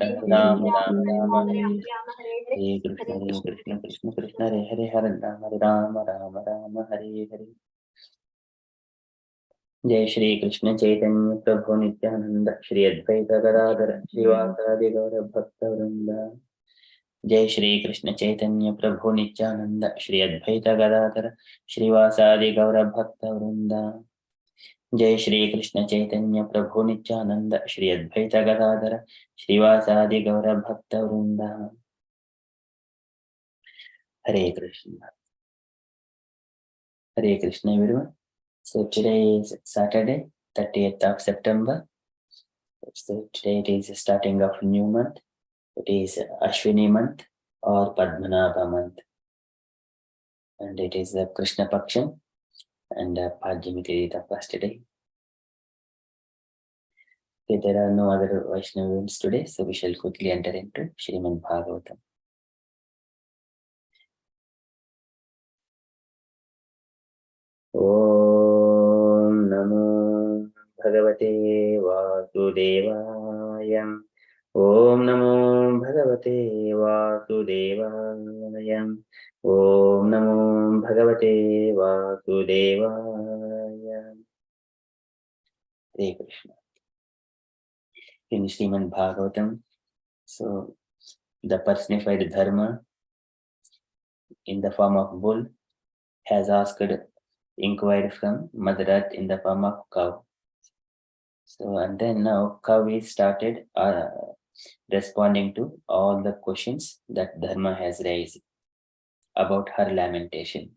Ram Ram Rama Hare Krishna Krishna Krishna Hare Hare Hare Rama Rama Rama Hare Hare. जय श्री कृष्ण चैतन्य प्रभु नित्यानंद श्री अद्वैत गदाधर श्रीवासादि गौर भक्त वृंद. जय श्री कृष्ण चैतन्य प्रभु नित्यानंद श्री अद्वैत गदाधर श्रीवासादि गौर भक्त वृंद. जय श्री कृष्ण चैतन्य प्रभु नित्यानंद श्री अद्वैत गदाधर श्रीवासादि गौर भक्त वृंद. हरे कृष्ण. हरे Krishna everyone. So today is Saturday, 30th of September. So today it is starting of new month. It is Ashwini month or Padmanabha month. And it is the Krishna Paksham and Pajamiti the first day. Okay, there are no other Vaishnava events today, so we shall quickly enter into Srimad Bhagavatam. Om Namo Bhagavate Vasudevaya. Om Namo Bhagavate Vasudevaya. Om Namo Bhagavate Vasudevaya. Hare Krishna. In Srimad Bhagavatam, so the personified Dharma in the form of bull has inquired from Mother Earth in the form of cow. So and then now cow is started responding to all the questions that Dharma has raised about her lamentation.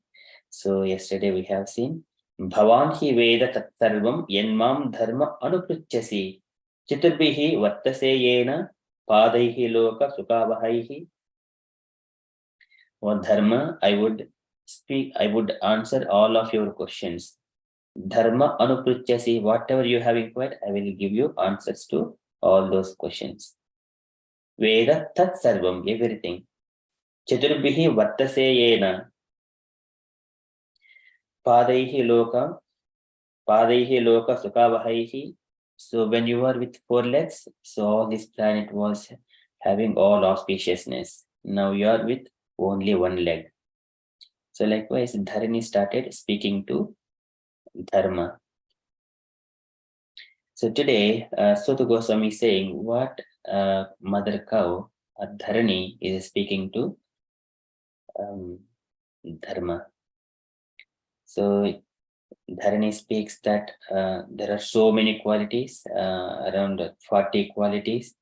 So yesterday we have seen Bhavan hi Veda tat sarvam yanmam dharma anupruchyasi chiturbihi vattase yena padaihi loka sukavahaihi. Or Dharma, I would answer all of your questions. Dharma anupruchyasi, whatever you have inquired, I will give you answers to all those questions. Veda tat sarvam, everything. Chaturbihi vattase yena padaihi loka sukavahaihi. So when you are with 4 legs, so all this planet was having all auspiciousness. Now you are with only 1 leg. So likewise, Dharani started speaking to Dharma. So today, Suta Goswami is saying what Mother Cow, Dharani, is speaking to Dharma. So Dharani speaks that there are so many qualities, around 40 qualities.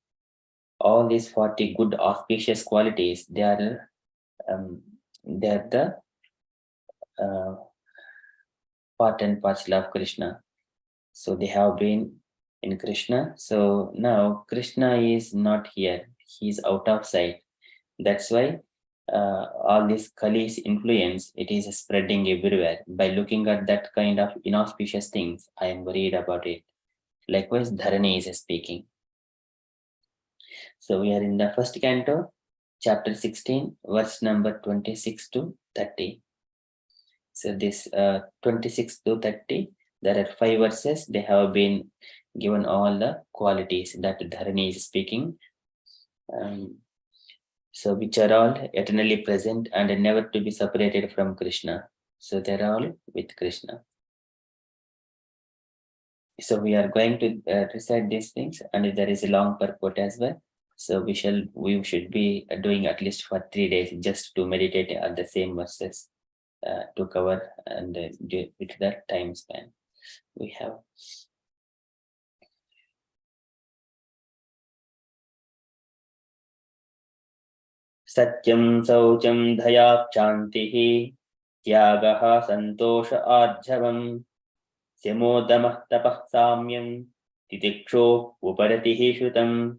All these 40 good auspicious qualities, they are the part and parcel of Krishna. So they have been in Krishna. So now Krishna is not here. He is out of sight. That's why all this Kali's influence, it is spreading everywhere. By looking at that kind of inauspicious things, I am worried about it. Likewise, Dharani is speaking. So we are in the first canto, chapter 16, verse number 26 to 30. So this 26 to 30, there are 5 verses. They have been given all the qualities that Dharani is speaking. So which are all eternally present and never to be separated from Krishna. So they're all with Krishna. So we are going to recite these things, and there is a long purport as well. So we should be doing at least for 3 days just to meditate on the same verses to cover and with that time span we have. Satyam saucham dhaya chantihi tyagaha santosha arjavam Samodamah tapah samyam titiksho uparatihi shutam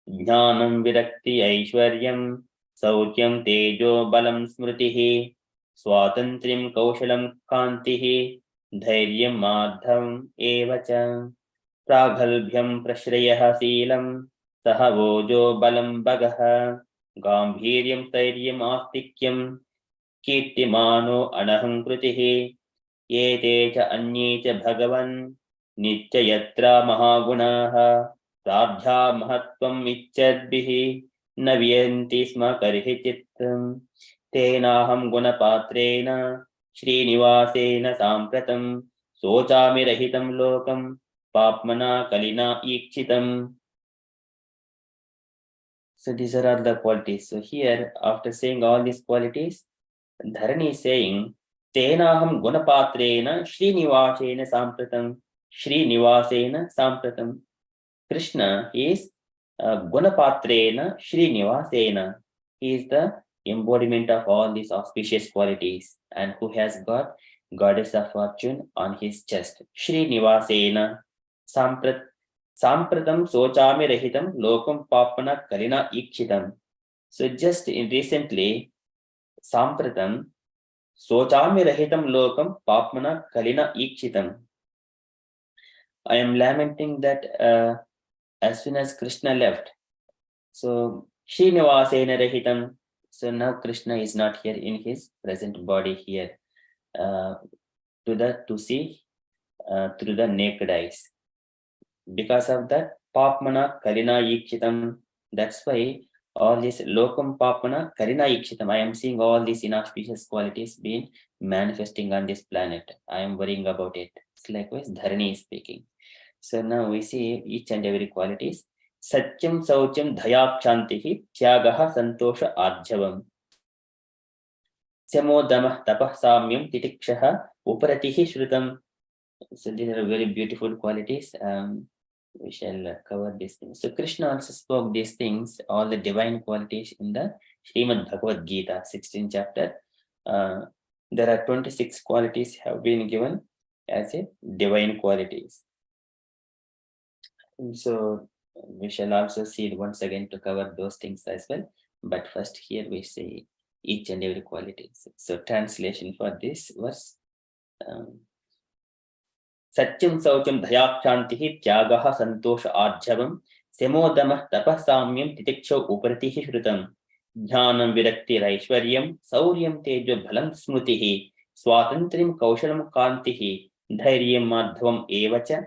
jnanam virakti aishwaryam saukyam tejo balam smritihi swatantriyam kaushalam kantihi dhairyam madhavam evacha praghalbhyam prashrayah seelam sahavojo balam bagaha gambhiryam tairyam astikyam kirtimano anaham kritihi Yete cha anye cha bhagavan nitya yatra mahagunaha Radha Mahatvam Ichadbihi Navyanti Sma Karhichittam Tenaham Gunapatrena Srinivasena Sampratam Sochami Rahitam Lokam Papmana Kalina Ikshitam. So these are all the qualities. So here, after saying all these qualities, Dharani is saying, Tenaham Gunapatrena Srinivasena Sampratam. Srinivasena Sampratam. Krishna is Gunapatrena Srinivasena. He is the embodiment of all these auspicious qualities and who has got goddess of fortune on his chest. Srinivasena Sampratam Sochami Rahitam Lokam Papana Kalina Ikshitam. So just recently, Sampratam Sochami Rahitam Lokam Papmana Kalina Ikshitam. I am lamenting that as soon as Krishna left, so Srinivasena Rahitam, so now Krishna is not here in his present body here to see through the naked eyes. Because of that, Papmana Kalina Ikshitam, that's why all this Lokam Papmana Kalina Ikshitam, I am seeing all these inauspicious qualities being manifesting on this planet. I am worrying about it. It's likewise Dharani is speaking. So now we see each and every qualities. Satyam Saucham Dhayakshantihi Tyagaha Santosha Arjavam Samodamah Tapah Samyam Titikshaha Uparatihi Shrutam. So these are very beautiful qualities. We shall cover these things. So Krishna also spoke these things, all the divine qualities in the Srimad Bhagavad Gita, 16th chapter. There are 26 qualities have been given as a divine qualities. So we shall also see it once again to cover those things as well. But first here we see each and every quality. So translation for this verse. Satyam Saucham Dhayakshantihi Tyagaha Santosha Arjavam Semodamah Tapah Samyam Titiksho Uparatihi Shrutam Jnanam Virakti Raishwaryam Sauryam Tejo Bhalam Smrutihi Swatantrim Kaushalam Kantihi Dhairyam Madhvam Evacha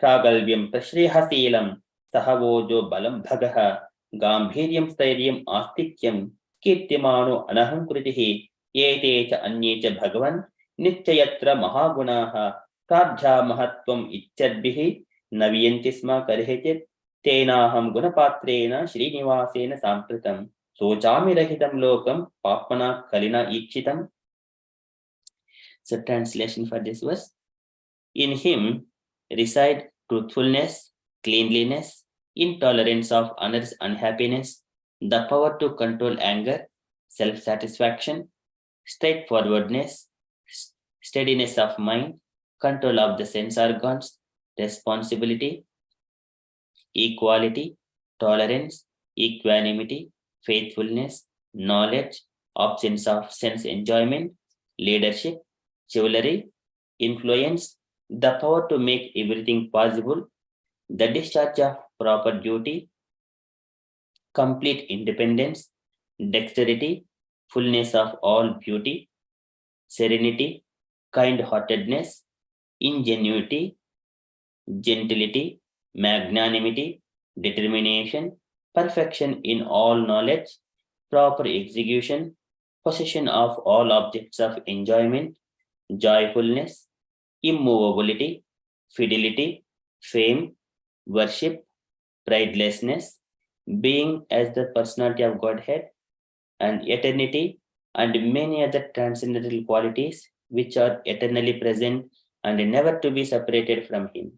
Pragalvyam Prashrihaseelam Sahavojo Balam Bhagaha Gambhiryam Stairyam Astikyam Kirtimano Anahankritihi Yetecha Anyecha Bhagavan Nityayatra Mahagunaha Pradhya Mahatvam Ichadbihi Navyanti Sma Karhechit Tenaham Gunapatrena Srinivasena Sampratam Sochami Rahitam Lokam Papana Kalina Ikshitam. So translation for this verse. In him reside truthfulness, cleanliness, intolerance of others' unhappiness, the power to control anger, self-satisfaction, straightforwardness, steadiness of mind, control of the sense organs, responsibility, equality, tolerance, equanimity, faithfulness, knowledge, absence of sense enjoyment, leadership, chivalry, influence, the power to make everything possible, the discharge of proper duty, complete independence, dexterity, fullness of all beauty, serenity, kind-heartedness, ingenuity, gentility, magnanimity, determination, perfection in all knowledge, proper execution, possession of all objects of enjoyment, joyfulness, immovability, fidelity, fame, worship, pridelessness, being as the personality of Godhead, and eternity, and many other transcendental qualities which are eternally present and never to be separated from him.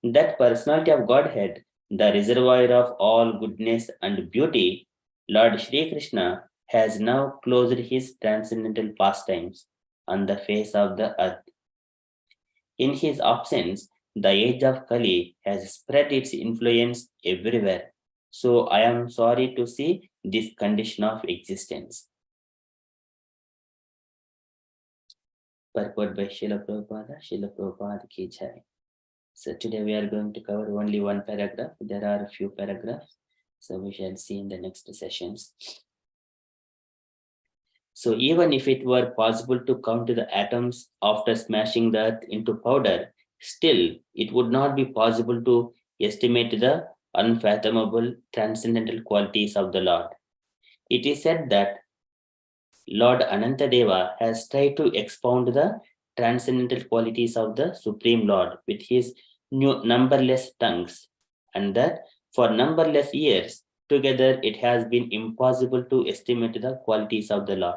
That personality of Godhead, the reservoir of all goodness and beauty, Lord Shri Krishna has now closed his transcendental pastimes on the face of the earth. In his absence, the age of Kali has spread its influence everywhere. So I am sorry to see this condition of existence. Purport by Srila Prabhupada ki jai. So today we are going to cover only one paragraph. There are a few paragraphs, so we shall see in the next sessions. So even if it were possible to count the atoms after smashing the earth into powder, Still, it would not be possible to estimate the unfathomable transcendental qualities of the Lord. It is said that Lord Anantadeva has tried to expound the transcendental qualities of the Supreme Lord with his numberless tongues, and that for numberless years together it has been impossible to estimate the qualities of the Lord.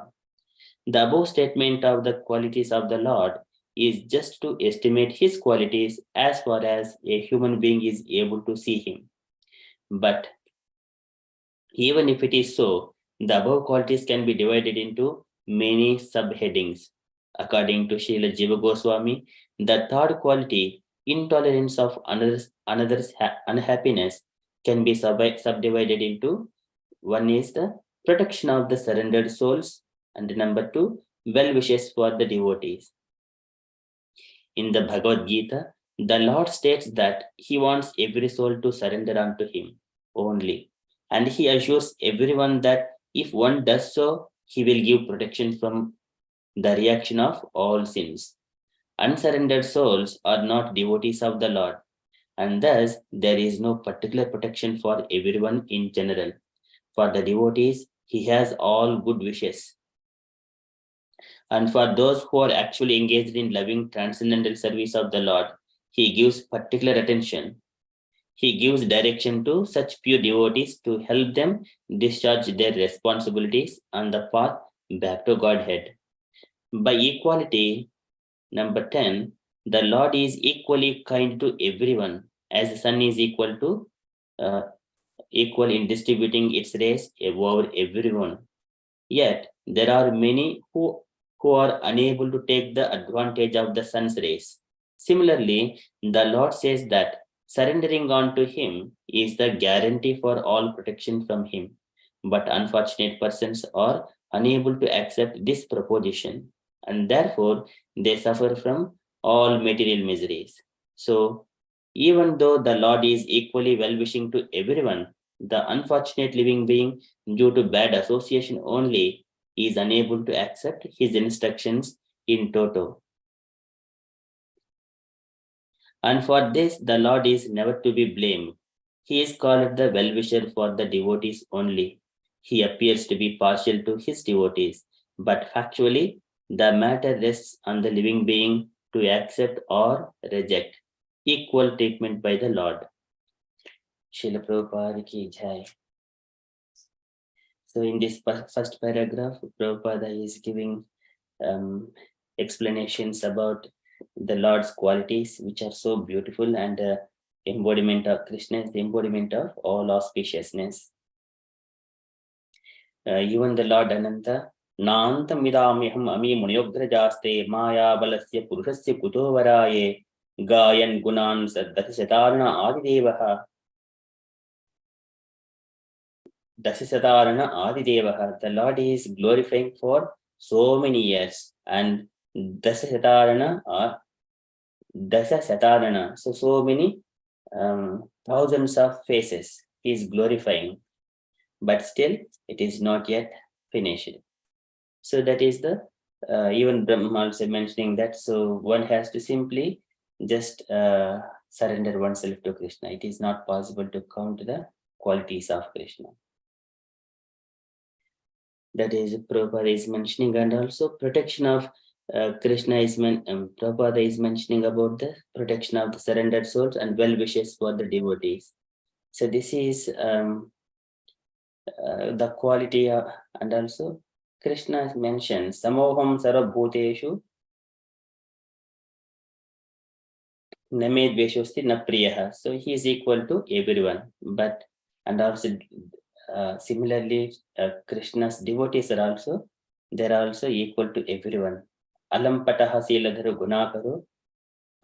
The above statement of the qualities of the Lord is just to estimate his qualities as far as a human being is able to see him. But even if it is so, the above qualities can be divided into many subheadings. According to Srila Jiva Goswami, the third quality, intolerance of another's unhappiness, can be subdivided into one is the protection of the surrendered souls, and number two, well wishes for the devotees. In the Bhagavad Gita, the Lord states that He wants every soul to surrender unto Him only. And He assures everyone that if one does so, He will give protection from the reaction of all sins. Unsurrendered souls are not devotees of the Lord, and thus there is no particular protection for everyone in general. For the devotees, He has all good wishes. And for those who are actually engaged in loving transcendental service of the Lord, He gives particular attention. He gives direction to such pure devotees to help them discharge their responsibilities on the path back to Godhead. By equality, number 10, the Lord is equally kind to everyone, as the sun is uh, equal in distributing its rays over everyone. Yet there are many who are unable to take the advantage of the sun's rays. Similarly, the Lord says that surrendering unto Him is the guarantee for all protection from Him. But unfortunate persons are unable to accept this proposition, and therefore they suffer from all material miseries. So, even though the Lord is equally well wishing to everyone, the unfortunate living being, due to bad association only, is unable to accept his instructions in toto. And for this, the Lord is never to be blamed. He is called the well-wisher for the devotees only. He appears to be partial to his devotees, but factually, the matter rests on the living being to accept or reject equal treatment by the Lord. Srila Prabhupada ki jai. So in this first paragraph, Prabhupada is giving explanations about the Lord's qualities, which are so beautiful, and embodiment of Krishna is the embodiment of all auspiciousness. Even the Lord Ananta, Nantam idamiham ami munyograjaste maya balasya purushasya kuto varaye gayan gunan dasatarana adidevaha dasatarana adidevaha. The Lord is glorifying for so many years, and dasatarana Dasa so many thousands of faces he is glorifying, but still it is not yet finished. So that is the even Brahma also mentioning that. So one has to simply just surrender oneself to Krishna. It is not possible to count the qualities of Krishna. That is Prabhupada is mentioning, and also protection of Krishna is Prabhupada is mentioning about the protection of the surrendered souls and well wishes for the devotees. So this is the quality and also Krishna mentions Samoham Sarvabhuteshu Named Veshosti Napriyaha. So he is equal to everyone. But and also similarly, Krishna's devotees are also equal to everyone. Alam pataha siladharu gunakaru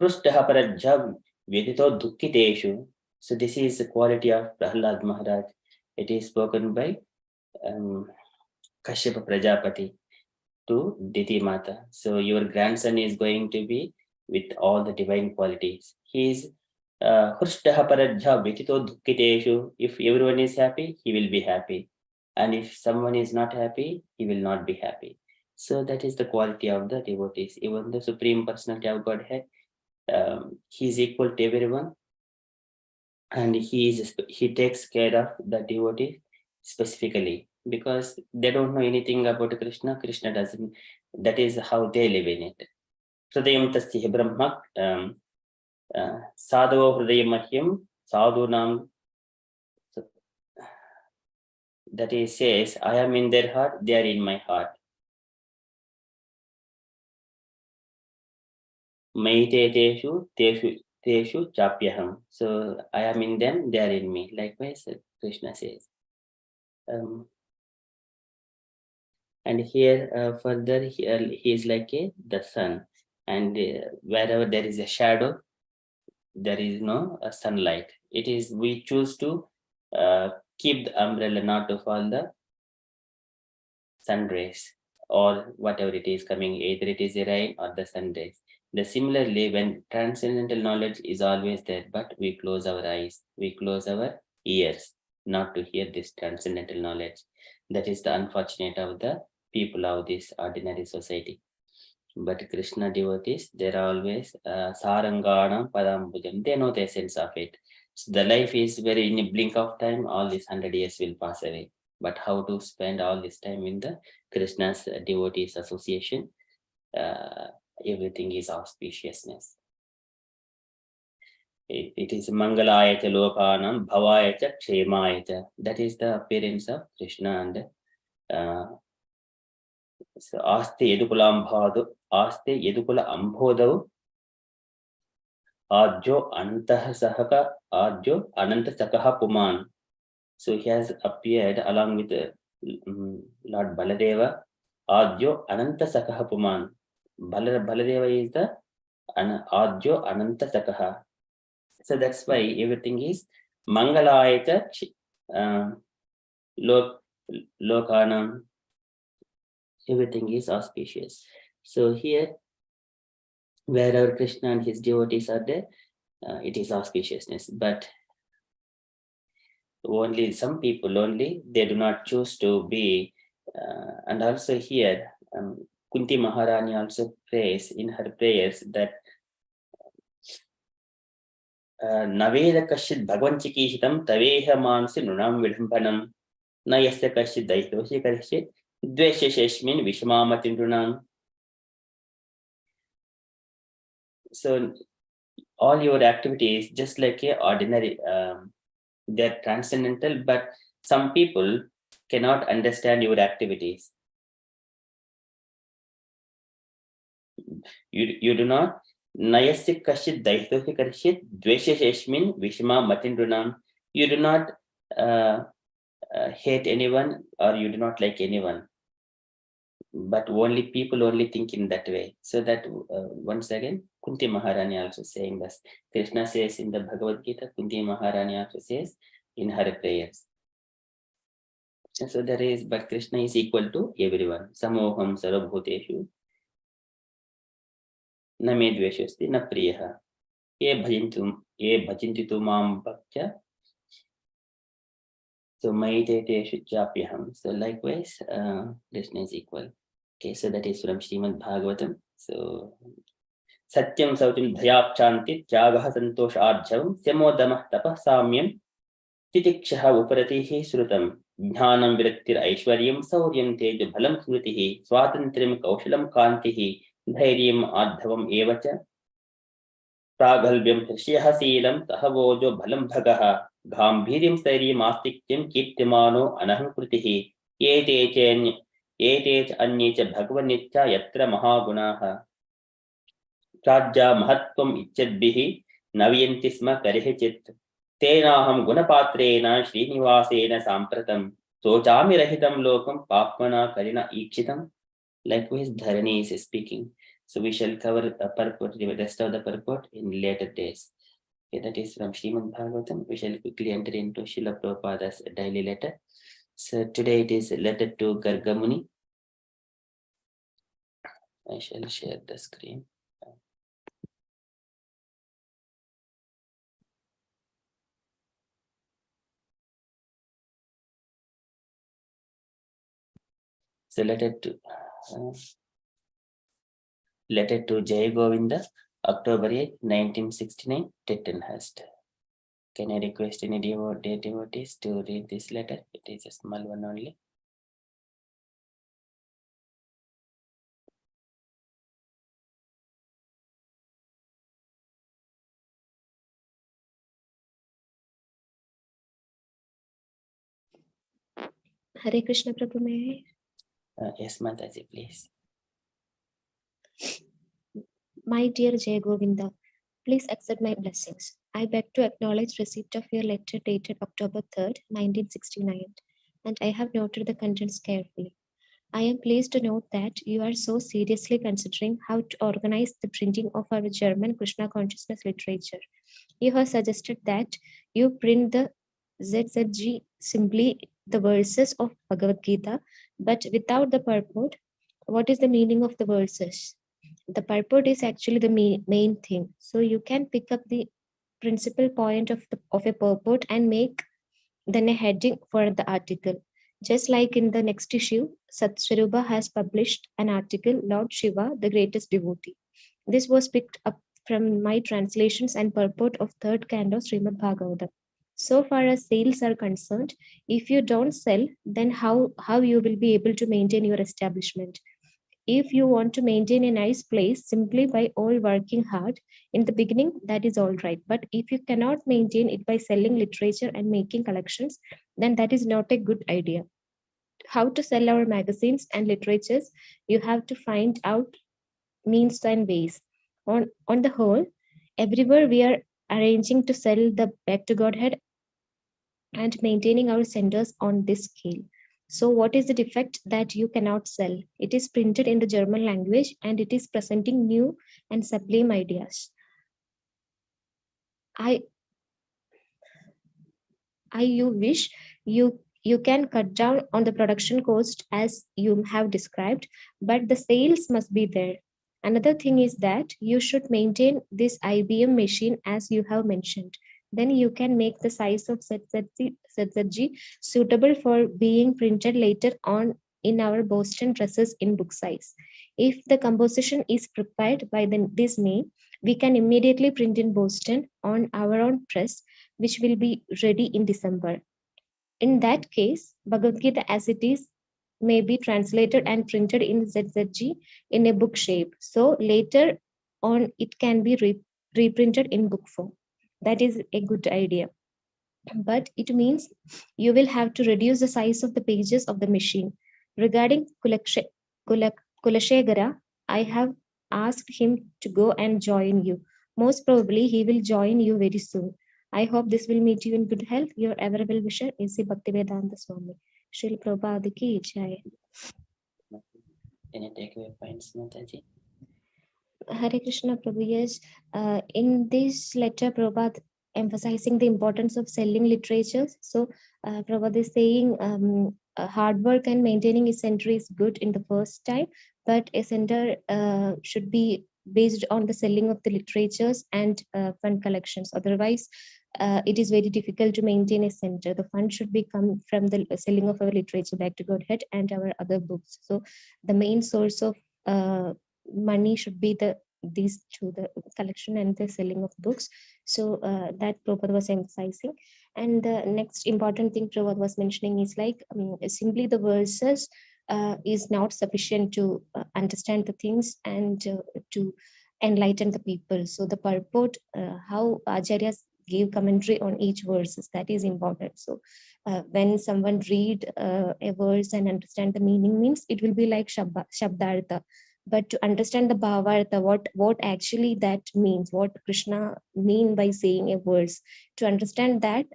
prustaha parajjha vedito dukkiteshu. So this is the quality of Prahlad Maharaj. It is spoken by Kashyapa Prajapati to Diti Mata. So your grandson is going to be with all the divine qualities. He is Hrushtaha Parajjha Vitito Dukkiteshu. If everyone is happy, he will be happy. And if someone is not happy, he will not be happy. So that is the quality of the devotees. Even the Supreme Personality of Godhead, he is equal to everyone, and he takes care of the devotee specifically, because they don't know anything about Krishna. Krishna doesn't. That is how they live in it. Hridayam tasya brahma sadhavo hridayamahyam sadhunam. That is says, I am in their heart, they are in my heart. Maiteteshu teshu chapyaham. So I am in them, they are in me. Likewise, Krishna says. And here further, he is like the sun. And wherever there is a shadow, there is no sunlight. It is, we choose to keep the umbrella not to fall the sun rays or whatever it is coming, either it is a rain or the sun rays. Similarly, when transcendental knowledge is always there, but we close our eyes, we close our ears not to hear this transcendental knowledge. That is the unfortunate of the people of this ordinary society. But Krishna devotees, they're always Saranganam Padambujam. They know the essence of it. So the life is very, in a blink of time, all these 100 years will pass away. But how to spend all this time in the Krishna's devotees association? Everything is auspiciousness. It is Mangalayata Lokanam Bhavayata Kshemayata. That is the appearance of Krishna. And so Aste Yedukula Ambhodau Adjo Antah Sahaka Adjo Ananta Sakaha Puman. So he has appeared along with Lord Baladeva, Adjo Ananta Sakaha Puman. Baladeva is the Adjo Ananta Sakaha. So that's why everything is Mangalayata Lokanam. Everything is auspicious. So here, wherever Krishna and his devotees are there, it is auspiciousness. But only some people only, they do not choose to be. And also here, Kunti Maharani also prays in her prayers that Naveda Kashid Bhagwanchikishitam Taveha Mansi Nunam Vidhampanam Nayasya Kashid Daitoshi Karishit Dvesheshmin Vishmamatin. So all your activities, just like a ordinary, they're transcendental, but some people cannot understand your activities. You do not Nayasya Kashit Daitohi Karishit Dvesheshmin Vishma Matindrunam. You do not hate anyone, or you do not like anyone. But only people only think in that way. So that once again, Kunti Maharani also saying this. Krishna says in the Bhagavad Gita, Kunti Maharani also says in her prayers. So there is, but Krishna is equal to everyone. Samoham sarvabhuteshu na me dveshasti na priyaha. Ye bhajanti tu mam bhaktya. So maiteteshu chapyaham. So likewise, Krishna is equal. Okay, so that is from Srimad Bhagavatam. So Satyam Sautim Dhayapchanti Tyagaha Santosh Arjavam Samodamah Tapah Samyam Titikshaha Uparatihi Srutam Jnanam Viraktir Aishwaryam Sauryam Teja Bhalam Smritihi Swatantriam Kaushalam Kantihi Dhairyam Adhavam Evacha Pragalbyam Hrishyah Seelam Tahavojo Bhalam Bhagaha Gambhiryam Sairyam Astikyam Kirtimano Anaham Kritihi Yetech Anyecha Bhagavanitya Yatra Mahagunaha Rajya Mahatvam Ichadbihi Naviyanti Sma Karihechit Tenaham Gunapatrena Srinivasena Sampratam Sochami Rahitam Lokam Papmana Karina Ikshitam. Likewise, Dharani is speaking. So we shall cover the rest of the purport in later days. Okay, that is from Srimad Bhagavatam. We shall quickly enter into Srila Prabhupada's daily letter. So today it is letter to Gargamuni. I shall share the screen. So letter to Jai Govinda, October 8, 1969, Tittenhurst. Can I request any devotees to read this letter? It is a small one only. Hare Krishna Prabhu, may I? Yes, Mataji, please. My dear Jay Govinda, please accept my blessings. I beg to acknowledge receipt of your letter dated October 3rd, 1969, and I have noted the contents carefully. I am pleased to note that you are so seriously considering how to organize the printing of our German Krishna consciousness literature. You have suggested that you print the ZZG simply the verses of Bhagavad Gita, but without the purport. What is the meaning of the verses? The purport is actually the main thing. So you can pick up the principal point of a purport and make then a heading for the article. Just like in the next issue, Satsvarupa has published an article, Lord Shiva, the greatest devotee. This was picked up from my translations and purport of third canto Srimad Bhagavatam. So far as sales are concerned, if you don't sell, then how you will be able to maintain your establishment? If you want to maintain a nice place simply by all working hard in the beginning, that is all right. But if you cannot maintain it by selling literature and making collections, then that is not a good idea. How to sell our magazines and literatures, you have to find out means and ways. On the whole, everywhere we are arranging to sell the back to Godhead and maintaining our centers on this scale. So what is the defect that you cannot sell? It is printed in the German language and it is presenting new and sublime ideas. I you wish you can cut down on the production cost as you have described, but the sales must be there. Another thing is that you should maintain this IBM machine as you have mentioned. Then you can make the size of ZZG suitable for being printed later on in our Boston presses in book size. If the composition is prepared by this name, we can immediately print in Boston on our own press, which will be ready in December. In that case, Bhagavad Gita as it is may be translated and printed in ZZG in a book shape. So later on, it can be reprinted in book form. That is a good idea. But it means you will have to reduce the size of the pages of the machine. Regarding Kulashegara, I have asked him to go and join you. Most probably, he will join you very soon. I hope this will meet you in good health. Your ever well wisher is Bhaktivedanta Swami. Srila Prabhupada ki jai. Any takeaway points, Mataji? Hare Krishna Prabhu, yes. In this letter, Prabhupada emphasizing the importance of selling literatures. So Prabhupada is saying hard work and maintaining a center is good in the first time, but a center should be based on the selling of the literatures and fund collections. Otherwise, it is very difficult to maintain a center. The fund should be come from the selling of our literature back to Godhead and our other books. So the main source of money should be these two, the collection and the selling of books. So that Prabhupada was emphasizing. And the next important thing Prabhupada was mentioning is like simply the verses is not sufficient to understand the things and to enlighten the people. So the purport, how acharyas give commentary on each verses, that is important. So when someone read a verse and understand the meaning, means it will be like shabdartha. But to understand the bhavartha, what actually that means, what Krishna mean by saying a verse, to understand that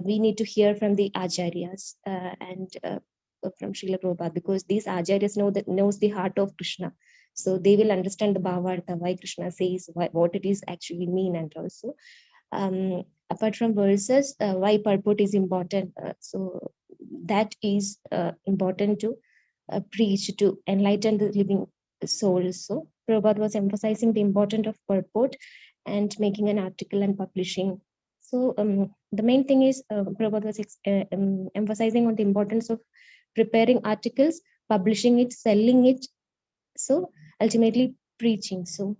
we need to hear from the acharyas and from Srila Prabhupada, because these acharyas knows the heart of Krishna. So they will understand the bhavartha, why Krishna says, what it is actually mean, and also apart from verses, why purport is important. So that is important to preach, to enlighten the living soul. So Prabhupada was emphasizing the importance of purport and making an article and publishing. So the main thing is Prabhupada was emphasizing on the importance of preparing articles, publishing it, selling it, so ultimately preaching. So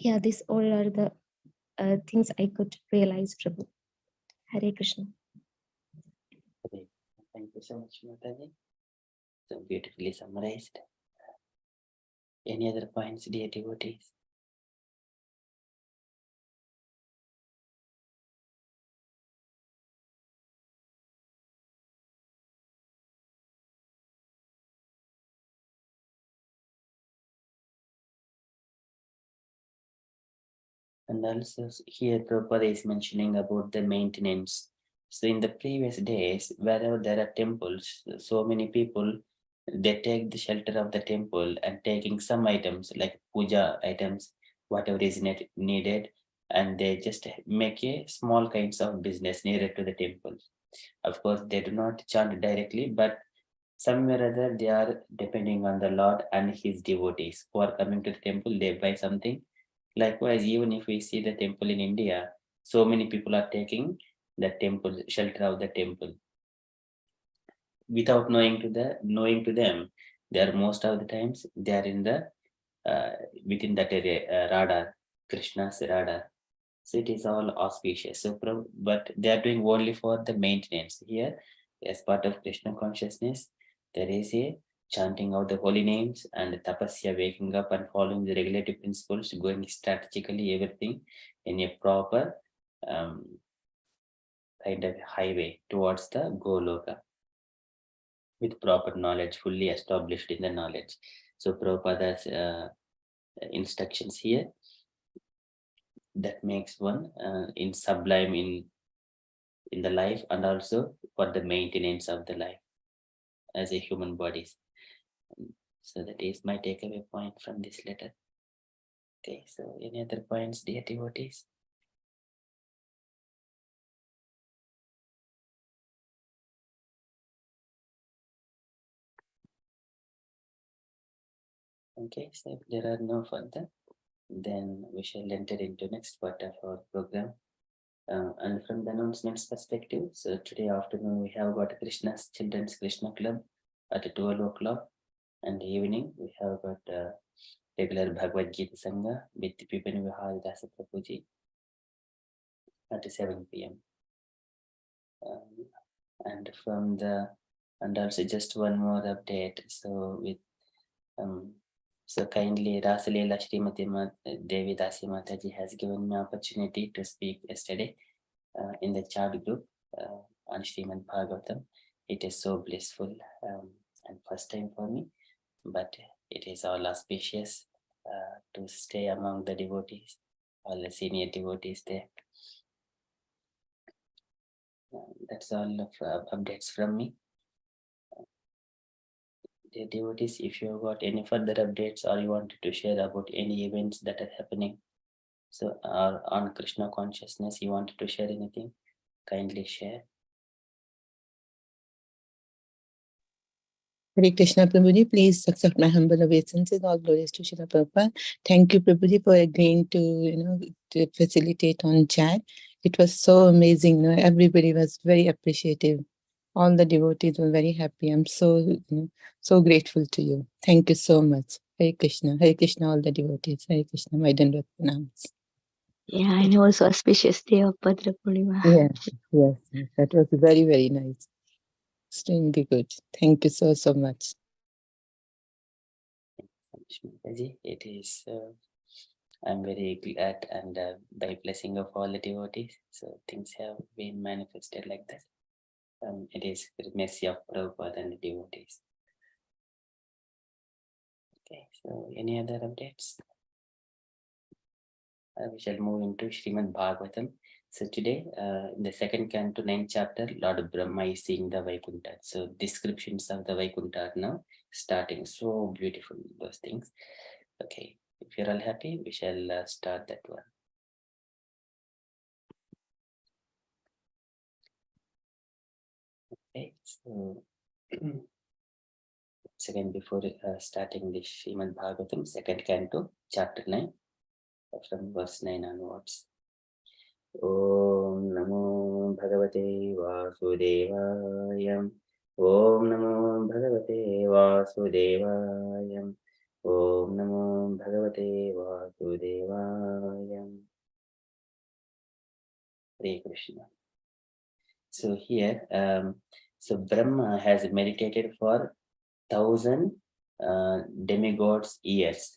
Yeah, these all are the things I could realize, Prabhu. Hare Krishna. Okay. Thank you so much, Mataji. So beautifully summarized. Any other points, dear devotees? And also here Prabhupada is mentioning about the maintenance. So in the previous days, wherever there are temples, so many people, they take the shelter of the temple and taking some items like puja items, whatever is needed, and they just make a small kinds of business nearer to the temple. Of course, they do not chant directly, but somewhere or other they are depending on the Lord and his devotees who are coming to the temple, they buy something. Likewise, even if we see the temple in India, so many people are taking the temple, shelter of the temple. Without knowing to them, they are most of the times they are in the within that area, radar, Krishna's radar. So it is all auspicious. So, but they are doing only for the maintenance. Here, as part of Krishna consciousness, there is a chanting of the holy names and tapasya, waking up and following the regulative principles, going strategically everything in a proper um, kind of highway towards the Goloka with proper knowledge, fully established in the knowledge. So Prabhupada's instructions here, that makes one in sublime in the life and also for the maintenance of the life as a human bodies. So that is my takeaway point from this letter. Okay, so any other points, dear devotees? Okay, so if there are no further, then we shall enter into next part of our program. And from the announcements perspective, so today afternoon we have got Krishna's Children's Krishna Club at 12 o'clock, and evening we have got regular Bhagavad Gita Sangha with Pipani Vihar Dasa Prabhuji at 7 p.m. And from the and also just one more update. So with so kindly Rasalela Srimati Devi Dasi Mataji has given me opportunity to speak yesterday in the chat group on Srimad Bhagavatam. It is so blissful and first time for me, but it is all auspicious to stay among the devotees, all the senior devotees there. That's all of updates from me. Dear devotees, if you have got any further updates or you wanted to share about any events that are happening, so on Krishna consciousness, you wanted to share anything, kindly share. Hare Krishna, Prabhuji, please accept my humble obeisances. All glories to Srila Prabhupada. Thank you, Prabhuji, for agreeing to facilitate on chat. It was so amazing. Everybody was very appreciative. All the devotees were very happy. I'm so grateful to you. Thank you so much. Hare Krishna, all the devotees. Hare Krishna, my Dandavat pranams. Yeah, and also auspicious day of Bhadra Purnima. Yes. That was very, very nice. Extremely good. Thank you so much. It is, I'm very glad and by blessing of all the devotees, so things have been manifested like that. It is the mercy of Prabhupada and the devotees. Okay, so any other updates? We shall move into Srimad Bhagavatam. So today, in the second canto, 9th chapter, Lord Brahma is seeing the Vaikuntha. So descriptions of the Vaikuntha are now starting. So beautiful, those things. Okay, if you're all happy, we shall start that one. Okay, so second before starting the Srimad Bhagavatam, second canto, chapter 9, from verse 9 onwards. Om Namo Bhagavate Vasudevaya. Om Namo Bhagavate Vasudevaya. Om Namo Bhagavate Vasudevaya. Hare Krishna. So here, so Brahma has meditated for 1,000 demigods years.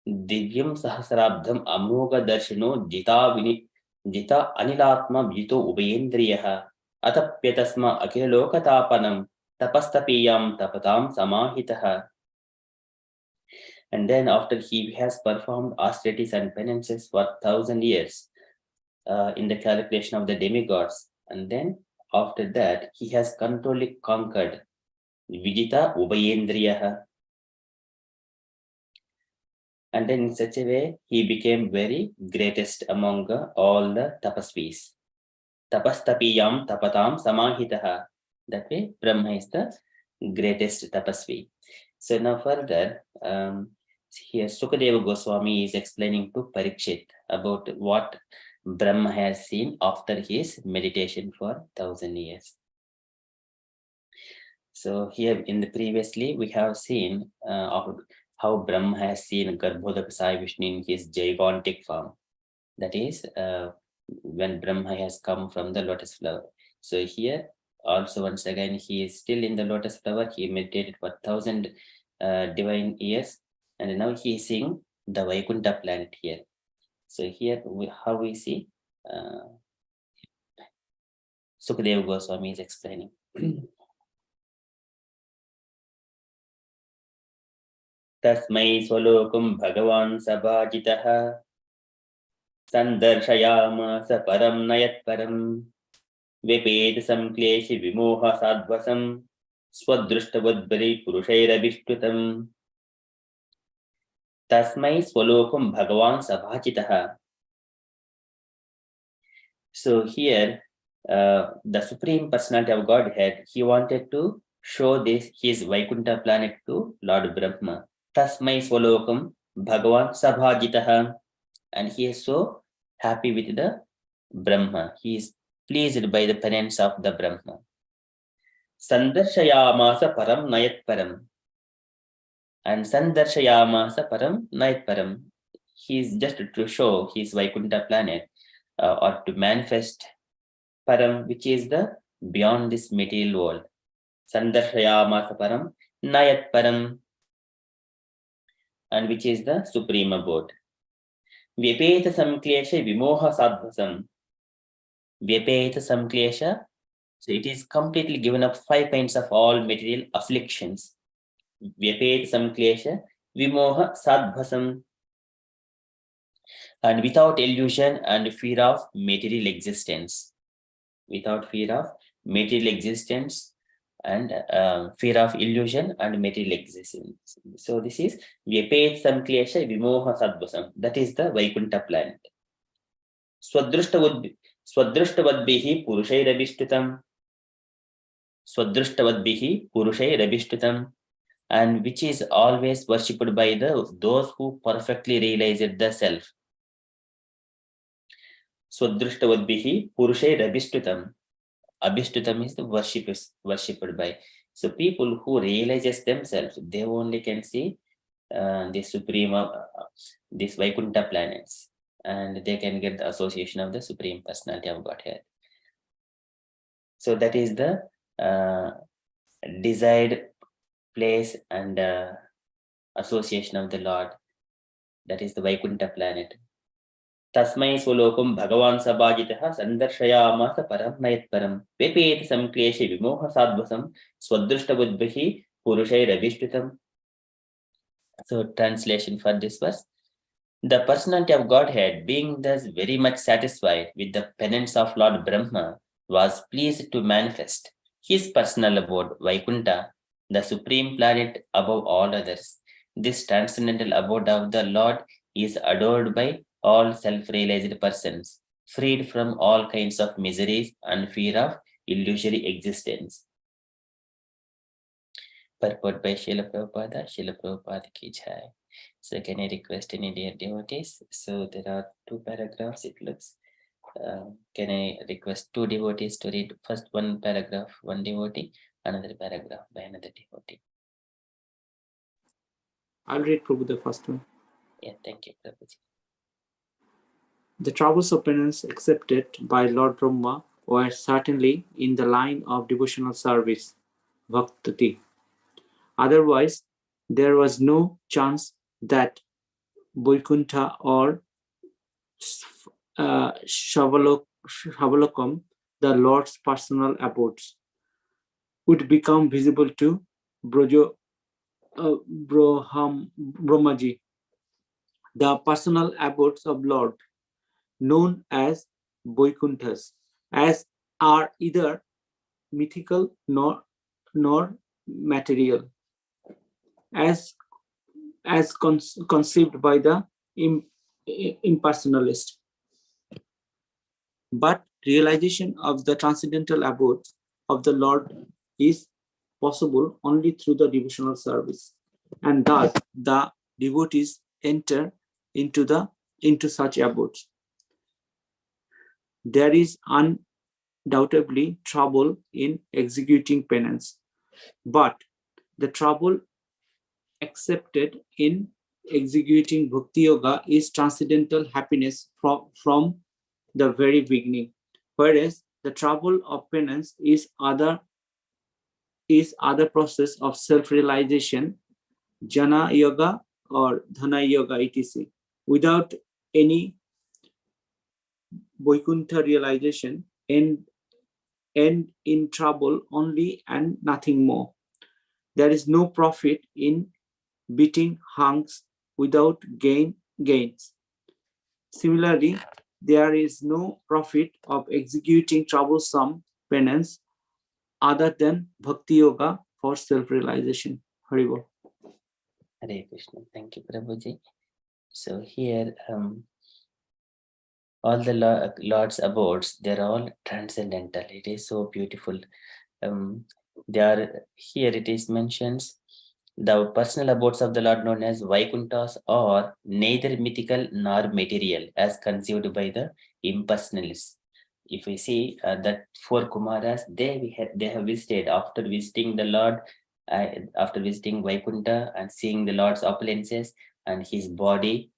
Divyam Sahasrabdham Amoga Darshino Jita Anilatma Jito Ubendriyaha Atapyatasma Akhila Lokatapanam Tapastapiyam Tapatam Samahitaha. And then after he has performed austerities and penances for 1,000 years in the calculation of the demigods, and then after that he has controlled conquered Vijita Ubayendriyaha. And then in such a way, he became very greatest among all the tapasvis. Tapastapiyam tapatam samahitaha. That way, Brahma is the greatest tapasvi. So now further, here Sukadeva Goswami is explaining to Parikshit about what Brahma has seen after his meditation for 1,000 years. So here in the previously, we have seen how Brahma has seen Garbhodaka Sai Vishnu in his gigantic form. That is when Brahma has come from the lotus flower. So here also once again he is still in the lotus flower. He meditated for 1,000 divine years, and now he is seeing the Vaikuntha planet here. So here how we see Sukadeva Goswami is explaining. Tasmai swalokum Bhagavan Sabhajitaha Sandarshayamasa Param Nayat Param Viped Samkleshi Vimoha Sadvasam Swadruštavadbari Purushairabhishtutam Tasmai Swalokum Bhagavan Sabhajitaha. So here the Supreme Personality of Godhead, he wanted to show this his Vaikuntha planet to Lord Brahma. Tasmai Swalokum Bhagavan Sabhajitaha. And he is so happy with the Brahma. He is pleased by the penance of the Brahma. Sandarshayamasa Param Nayat Param. And Sandarshayamasa Param Nayat Param. He is just to show his Vaikuntha planet or to manifest Param, which is the beyond this material world. Sandarshayamasa Param Nayat Param, and which is the supreme abode. Vyapeta Samklesha Vimoha Sadvasam. Vyapeta Samklesha. So it is completely given up 5 kinds of all material afflictions. Vyapeta Samklesha Vimoha Sadvasam. And without illusion and fear of material existence. Without fear of material existence and fear of illusion and material existence. So this is Vyapet Samklesha Vimoha Sadvasam. That is the Vaikuntha planet. Swadruštavadbihi Purushairabhishtutam. Swadruštavadbihi Purushairabhishtutam. And which is always worshipped by those who perfectly realized the self. Swadruštavadbihi Purushairabhishtutam. Abhishtutam is the worshipped by. So people who realizes themselves, they only can see the supreme, these Vaikuntha planets, and they can get the association of the Supreme Personality of Godhead. So that is the desired place and association of the Lord. That is the Vaikuntha planet. Tasmai Swalokum Bhagavan Sabhajitaha Sandarshayamasa Param Nayat Param Vipet Samklesha Vimoha Sadvasam Swadruštavadbihi Purushairabhishtutam. So translation for this verse. The personality of Godhead, being thus very much satisfied with the penance of Lord Brahma, was pleased to manifest his personal abode, Vaikuntha, the supreme planet above all others. This transcendental abode of the Lord is adored by all self-realized persons, freed from all kinds of miseries and fear of illusory existence. Purport by Srila Prabhupada ki jai. So can I request any dear devotees? So there are 2 paragraphs, it looks. Can I request 2 devotees to read first 1 paragraph, 1 devotee, another paragraph by another devotee? I'll read Prabhu the first one. Yeah, thank you, Prabhuji. The troubles of penance accepted by Lord Brahma were certainly in the line of devotional service, bhakti. Otherwise, there was no chance that Vaikuntha or Shavalokam, the Lord's personal abodes, would become visible to Brahmaji. The personal abodes of Lord, known as Vaikunthas, as are either mythical nor material, as conceived by the impersonalist. But realization of the transcendental abodes of the Lord is possible only through the devotional service, and thus the devotees enter into such abodes. There is undoubtedly trouble in executing penance, but the trouble accepted in executing Bhakti Yoga is transcendental happiness from the very beginning, whereas the trouble of penance is other process of self-realization, Jnana Yoga or Dhana Yoga, etc. Without any Vaikuntha realization, end in trouble only and nothing more. There is no profit in beating hunks without gains. Similarly, there is no profit of executing troublesome penance other than Bhakti Yoga for self-realization. Haribol. Hare Krishna. Thank you, Prabhuji. So here, all the Lord's abodes, they're all transcendental. It is so beautiful. They are here. It is mentions the personal abodes of the Lord, known as Vaikunthas, are neither mythical nor material, as conceived by the impersonalists. If we see that 4 Kumaras, they have visited after visiting the Lord, after visiting Vaikuntha and seeing the Lord's opulences and his body.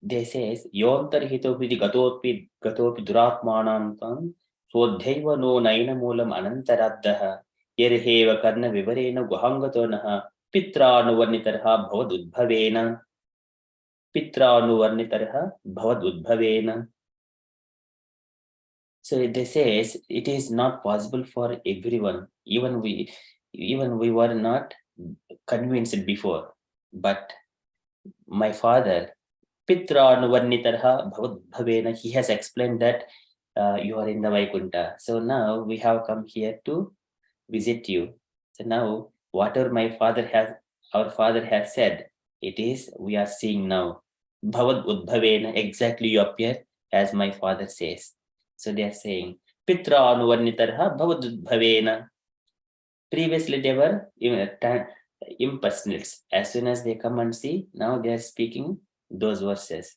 They says, Yontarhito Vidi Gatopi Duratmanam Tam Swadhaiva no Naina Moolam Anantaraddaha Yerheva Karna Vivarena Guhangatonaha Pitra Nuvarnitarha Bhavad Udbhavena Pitra Nuvarnitarha Bhavad Udbhavena. So they says it is not possible for everyone. Even we were not convinced before. But my father, Pitra Nuvarnitarha Bhavad Bhavena, he has explained that you are in the Vaikuntha. So now we have come here to visit you. So now whatever our father has said, it is we are seeing now. Bhavad Udbhavena, exactly you appear as my father says. So they are saying, Pitra Nuvarnitarha Bhavad Udbhavena. Previously they were impersonals. As soon as they come and see, now they are speaking those verses.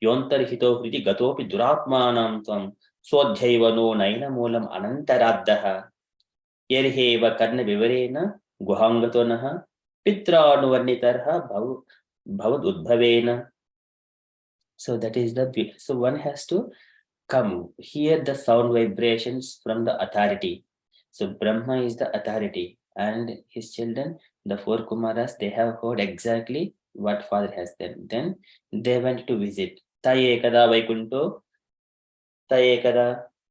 Yontarhito Hridi Gatopi Duratmanam Tvam Swadhyaiva no Naina Moolam Anantaraddaha Yerheva Karna Vivarena Guhangatonaha Pitra Nuvarnitarha Bhavad Udbhavena. So that is so one has to come hear the sound vibrations from the authority. So Brahma is the authority, and his children, the 4 Kumaras, they have heard exactly what father has said. Then they went to visit. Taye kada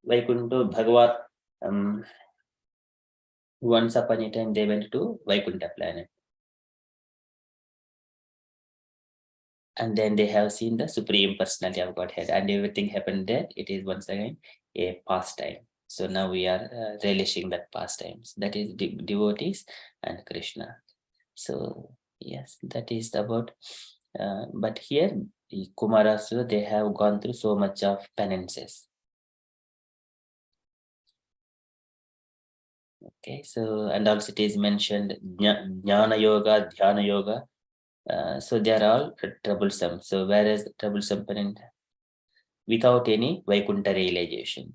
Vaikunto Bhagavat. Once upon a time they went to Vaikuntha planet. And then they have seen the Supreme Personality of Godhead, and everything happened there. It is once again a pastime. So now we are relishing that pastimes. That is devotees and Krishna. So yes, that is about. But here, Kumaras, they have gone through so much of penances. Okay, so and also it is mentioned Jnana Yoga, Dhyana Yoga. So they are all troublesome. So whereas the troublesome penance without any Vaikuntha realization.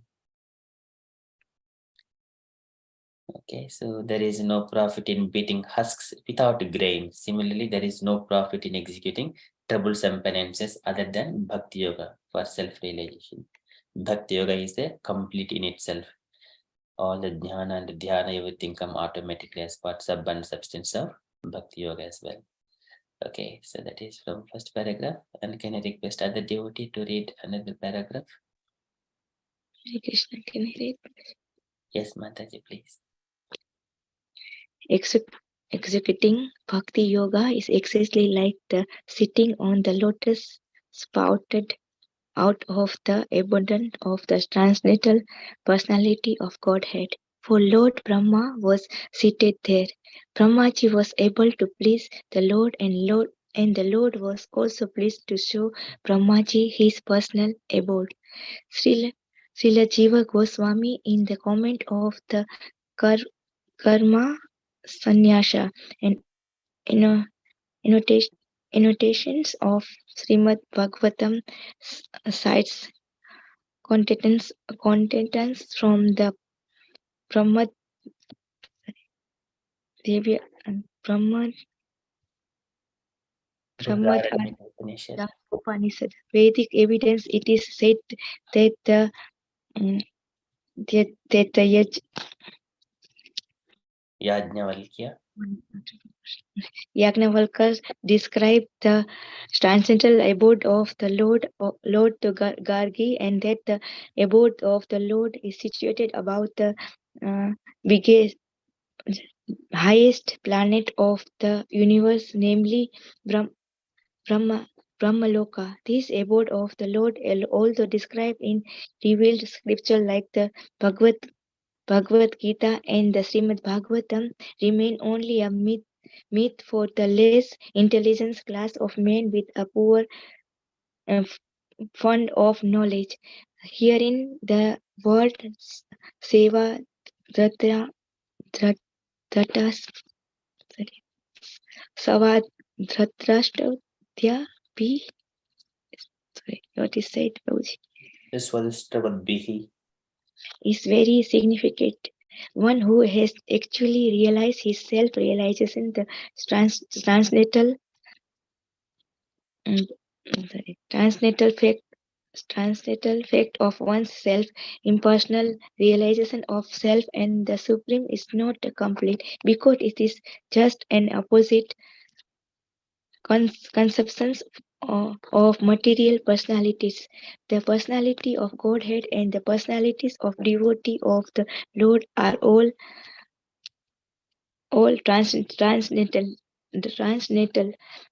Okay, so there is no profit in beating husks without grain. Similarly, there is no profit in executing troublesome penances other than Bhakti Yoga for self-realization. Bhakti Yoga is a complete in itself. All the jnana and dhyana, everything come automatically as part sub and substance of Bhakti Yoga as well. Okay, so that is from first paragraph. And can I request other devotee to read another paragraph? Hare Krishna, can I read? Yes, Mataji, please. Executing Bhakti Yoga is exactly like the sitting on the lotus sprouted out of the abundance of the transcendental personality of Godhead. For Lord Brahma was seated there. Brahmaji was able to please the Lord, and the Lord was also pleased to show Brahmaji his personal abode. Srila Jiva Goswami, in the comment of the Karma Sannyasa and anno- annotations of Srimad Bhagavatam, cites contents from the Brahma Devi and Brahmad Upanishad. Upanishad. Vedic evidence. It is said that the mm, that the Yajnavalkya. Yagnavalkar described the transcendental abode of the Lord to Gargi, and that the abode of the Lord is situated about the uh, biggest, highest planet of the universe, namely Brahma, Brahmaloka. This abode of the Lord, also described in revealed scripture like the Bhagavad Gita and the Srimad Bhagavatam, remain only a myth for the less intelligent class of men with a poor fund of knowledge. Herein the word seva drata dratas savadhatrashtya be, sorry, what is said, Prabhuji, This was Bihi. is very significant. One who has actually realized his self-realization, the transcendental mm, transcendental fact of one's self, impersonal realization of self and the supreme is not complete because it is just an opposite conceptions of material personalities. The personality of Godhead and the personalities of devotee of the Lord are all transcendental.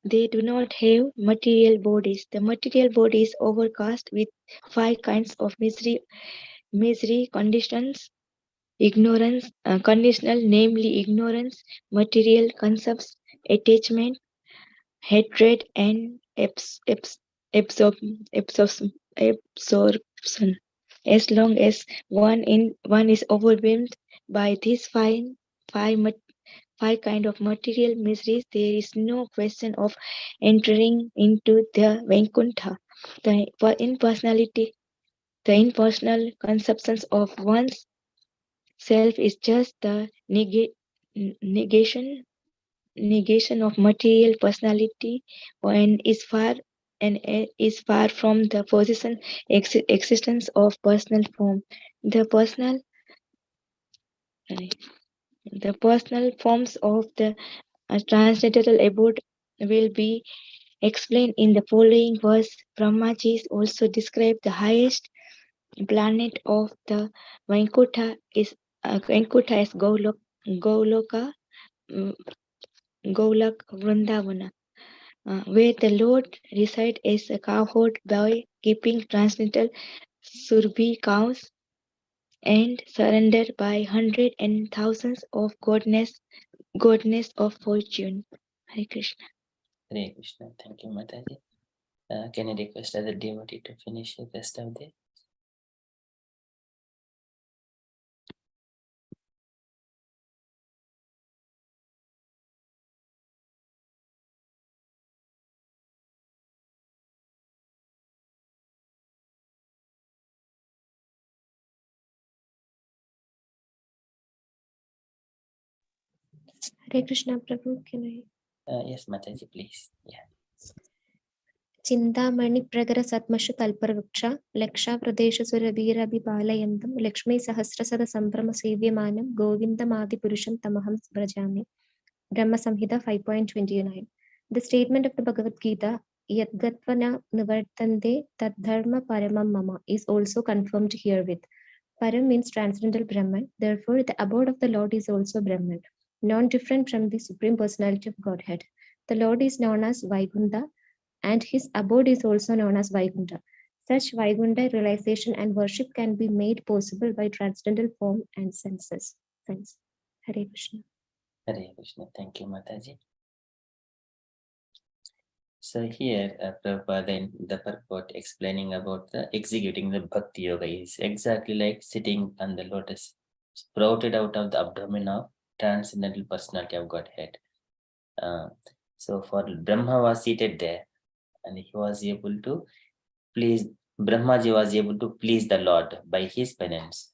They do not have material bodies. The material body is overcast with five kinds of misery conditions, ignorance, conditional, namely ignorance, material concepts, attachment, hatred, and absorb, absorption. As long as one is overwhelmed by these five kind of material miseries, there is no question of entering into the Vaikuntha. The impersonal conceptions of one's self is just the negation of material personality, and is far from the position existence of personal form. The personal sorry, the personal forms of the transcendental abode will be explained in the following verse. Brahmaji also described the highest planet of the Vaikuntha as Goloka, mm, Golak Vrindavana, where the Lord resides as a cowherd boy, keeping transcendental Surbhi cows and surrendered by hundreds and thousands of godness of fortune. Hare Krishna. Hare Krishna. Thank you, Mataji. Can I request other devotee to finish the rest of the Hare Krishna Prabhu, can I? Yes, Mataji, please. Yeah. Chintamani Pragara Satmashu Kalparvruksha, Laksha Pradesha Surabira Bipalayantam, Lakshmi Sahasrasada Sambrama Sevyamanam, Govindamadi Purusham Tamaham Brajami. Brahma Samhita 5.29. The statement of the Bhagavad Gita, Yadgatvana Nivartande Tadharma Paramam Mama, is also confirmed herewith. Param means transcendental Brahman, therefore the abode of the Lord is also Brahman, non-different from the Supreme Personality of Godhead. The Lord is known as Vaikunta, and his abode is also known as Vaikunta. Such Vaikunta realization and worship can be made possible by transcendental form and senses. Thanks. Hare Krishna. Hare Krishna. Thank you, Mataji. So here, Prabhupada in the purport explaining about the executing the Bhakti Yoga is exactly like sitting on the lotus, sprouted out of the abdomen of transcendental personality of Godhead. So for Brahma was seated there, and he was able to please, Brahmaji was able to please the Lord by his penance.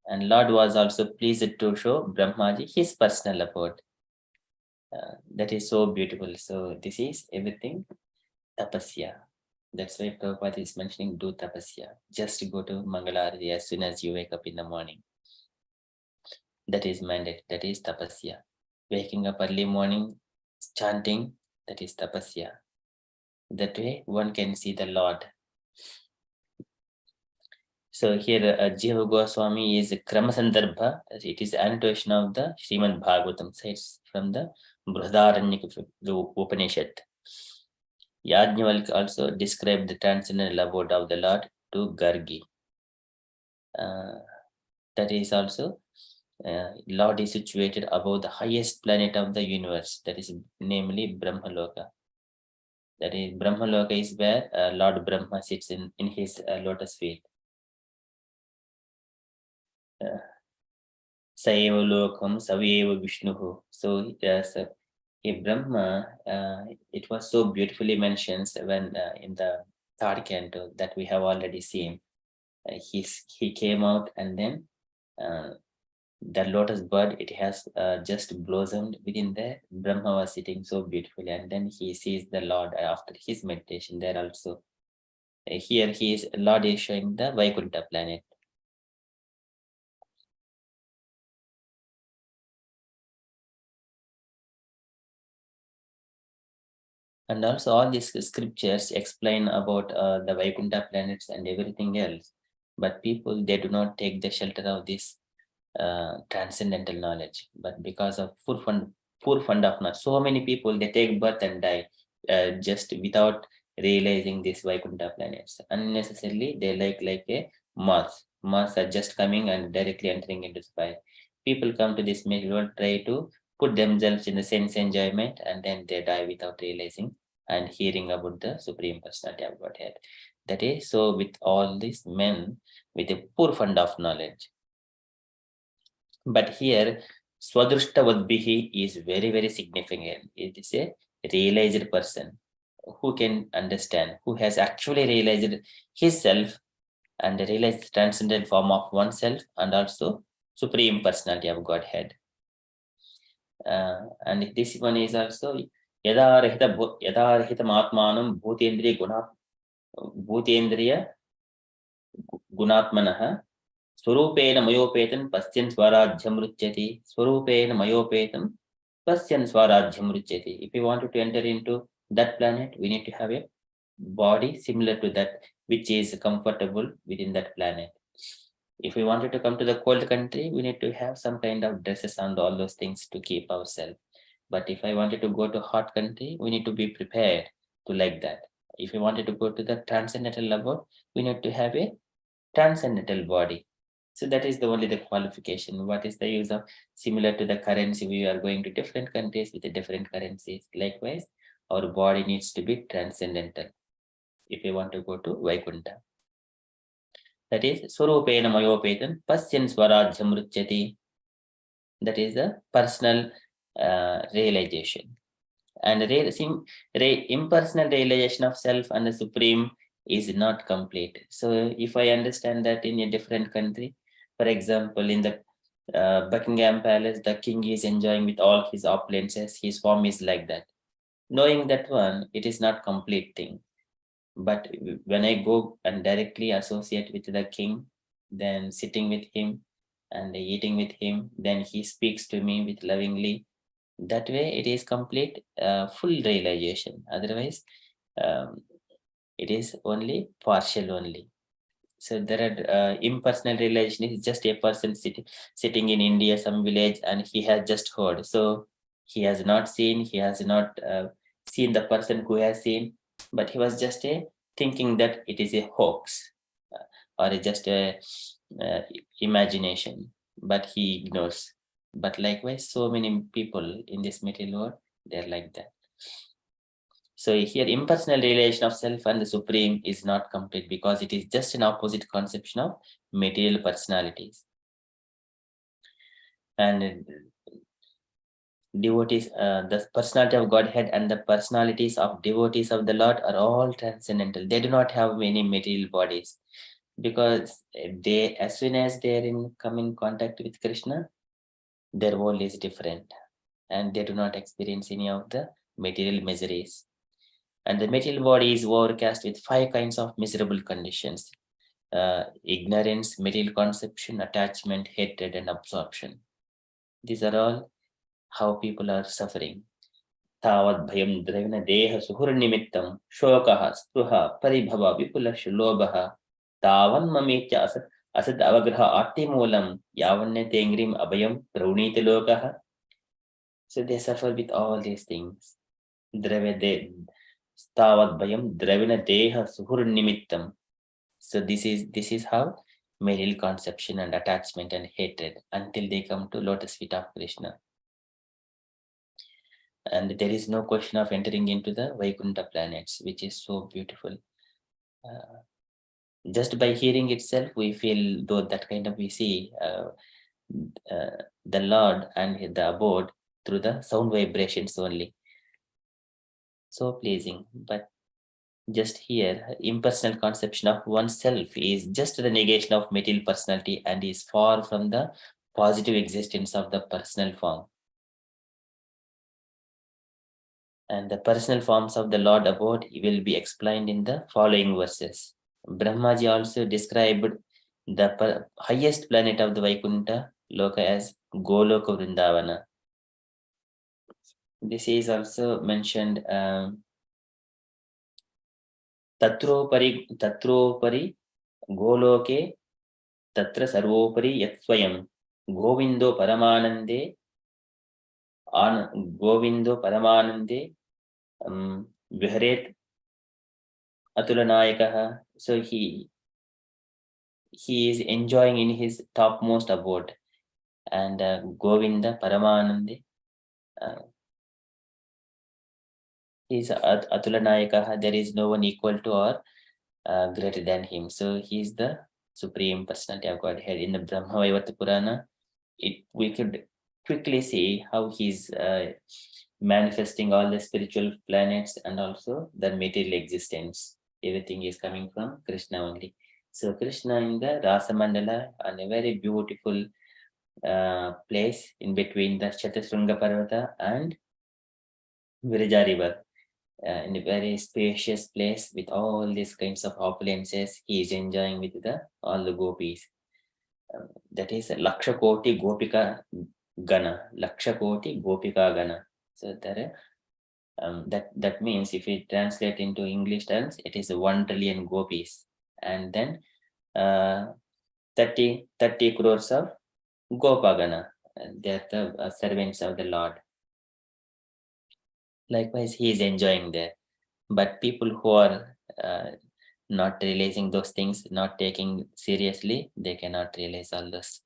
And Lord was also pleased to show Brahmaji his personal abode. That is so beautiful. So this is everything tapasya. That's why Prabhupada is mentioning do tapasya. Just go to Mangalarati as soon as you wake up in the morning. That is mandate. That is tapasya. Waking up early morning, chanting, that is tapasya. That way one can see the Lord. So here Jiva Goswami is Krama Sandarbha. It is annotation of the Srimad Bhagavatam. So it's from the Brihadaranyaka Upanishad. Yajnavalkya also described the transcendental abode of the Lord to Gargi. That is also, Lord is situated above the highest planet of the universe, that is namely Brahmaloka. That is, Brahmaloka is where Lord Brahma sits in his lotus feet. Saeva Lokam Saveva Vishnuhu. So, Brahma, it was so beautifully mentioned when in the third canto that we have already seen. He came out, and then the lotus bud, it has just blossomed within there. Brahma was sitting so beautifully, and then he sees the Lord after his meditation there also. Here Lord is showing the Vaikuntha planet. And also all these scriptures explain about the Vaikuntha planets and everything else. But people, they do not take the shelter of this transcendental knowledge. But because of poor fund of knowledge, so many people, they take birth and die just without realizing these Vaikuntha planets. Unnecessarily, they like a moth. Moths are just coming and directly entering into the fire. People come to this world, try to put themselves in the sense enjoyment, and then they die without realizing and hearing about the Supreme Personality of Godhead. That is so with all these men with a poor fund of knowledge. But here, Swadrishtavadbihi is very, very significant. It is a realized person who can understand, who has actually realized his self and realized the transcendental form of oneself and also Supreme Personality of Godhead. And this one is also Yadarahita Matmanam Bhutendriya Gunatmanaha Swarupena Mayopetan Pasyan Swarajyam Ruchyati. Swarupena Mayopetan Pasyan Swarajyam Ruchyati. If we wanted to enter into that planet, we need to have a body similar to that, which is comfortable within that planet. If we wanted to come to the cold country, we need to have some kind of dresses and all those things to keep ourselves. But if I wanted to go to hot country, we need to be prepared to like that. If we wanted to go to the transcendental level, we need to have a transcendental body. So that is the only the qualification. What is the use of similar to the currency? We are going to different countries with the different currencies. Likewise, our body needs to be transcendental if we want to go to Vaikuntha. That is Swarupena Mayopetan Pasyan Swarajyam Ruchyati. That is the personal realization. And impersonal realization of self and the Supreme is not complete. So if I understand that in a different country, for example, in the Buckingham Palace, the king is enjoying with all his opulences. His form is like that. Knowing that one, it is not complete thing. But when I go and directly associate with the king, then sitting with him and eating with him, then he speaks to me with lovingly. That way, it is complete, full realization. Otherwise, it is only partial only. So there are impersonal relation is just a person sitting in India, some village, and he has just heard. So he has not seen, he has not seen the person who has seen, but he was just thinking that it is a hoax or just a imagination, but he ignores. But likewise, so many people in this material world, they're like that. So here, impersonal relation of self and the supreme is not complete because it is just an opposite conception of material personalities. And devotees, the personality of Godhead and the personalities of devotees of the Lord are all transcendental. They do not have any material bodies because they, as soon as they are come in contact with Krishna, their world is different and they do not experience any of the material miseries. And the material body is overcast with 5 kinds of miserable conditions: ignorance, material conception, attachment, hatred, and absorption. These are all how people are suffering. Tavad bhayam dravina deha suhur nimittam shokaha spruha paribhava vipulash lobaha tavan mamecha asad avagraha atimulam yavanne tengrim abhayam praunita lokaha. So they suffer with all these things. Stavad bhayam dravina deha suhur nimittam. So this is how material conception and attachment and hatred until they come to lotus feet of Krishna. And there is no question of entering into the Vaikuntha planets, which is so beautiful. Just by hearing itself, we feel though that kind of we see the Lord and the abode through the sound vibrations only. So pleasing, but just here, impersonal conception of oneself is just the negation of material personality and is far from the positive existence of the personal form. And the personal forms of the Lord abode will be explained in the following verses. Brahmaji also described the highest planet of the Vaikuntha Loka as Goloka Vrindavana. This is also mentioned Tatropari Goloke Tatra Sarvopari Yatsvayam Govindo Paramanande Viharet Atulanayakaha. So he is enjoying in his topmost abode, and Govinda Paramanande is Atulanayakaha. There is no one equal to or greater than him. So he is the supreme personality of Godhead. In the Brahma Vaivarta Purana, we could quickly see how he's manifesting all the spiritual planets and also the material existence. Everything is coming from Krishna only. So Krishna in the Rasa Mandala, and a very beautiful place in between the Chatusrunga Parvata and Virija River. In a very spacious place with all these kinds of opulences, he is enjoying with all the gopis. That is Laksha Koti Gopika Gana. Laksha Koti Gopika Gana. So there, that means if we translate into English terms, it is 1 trillion gopis, and then 30 crores of Gopagana. They are the servants of the Lord. Likewise, he is enjoying there. But people who are not realizing those things, not taking seriously, they cannot realize all those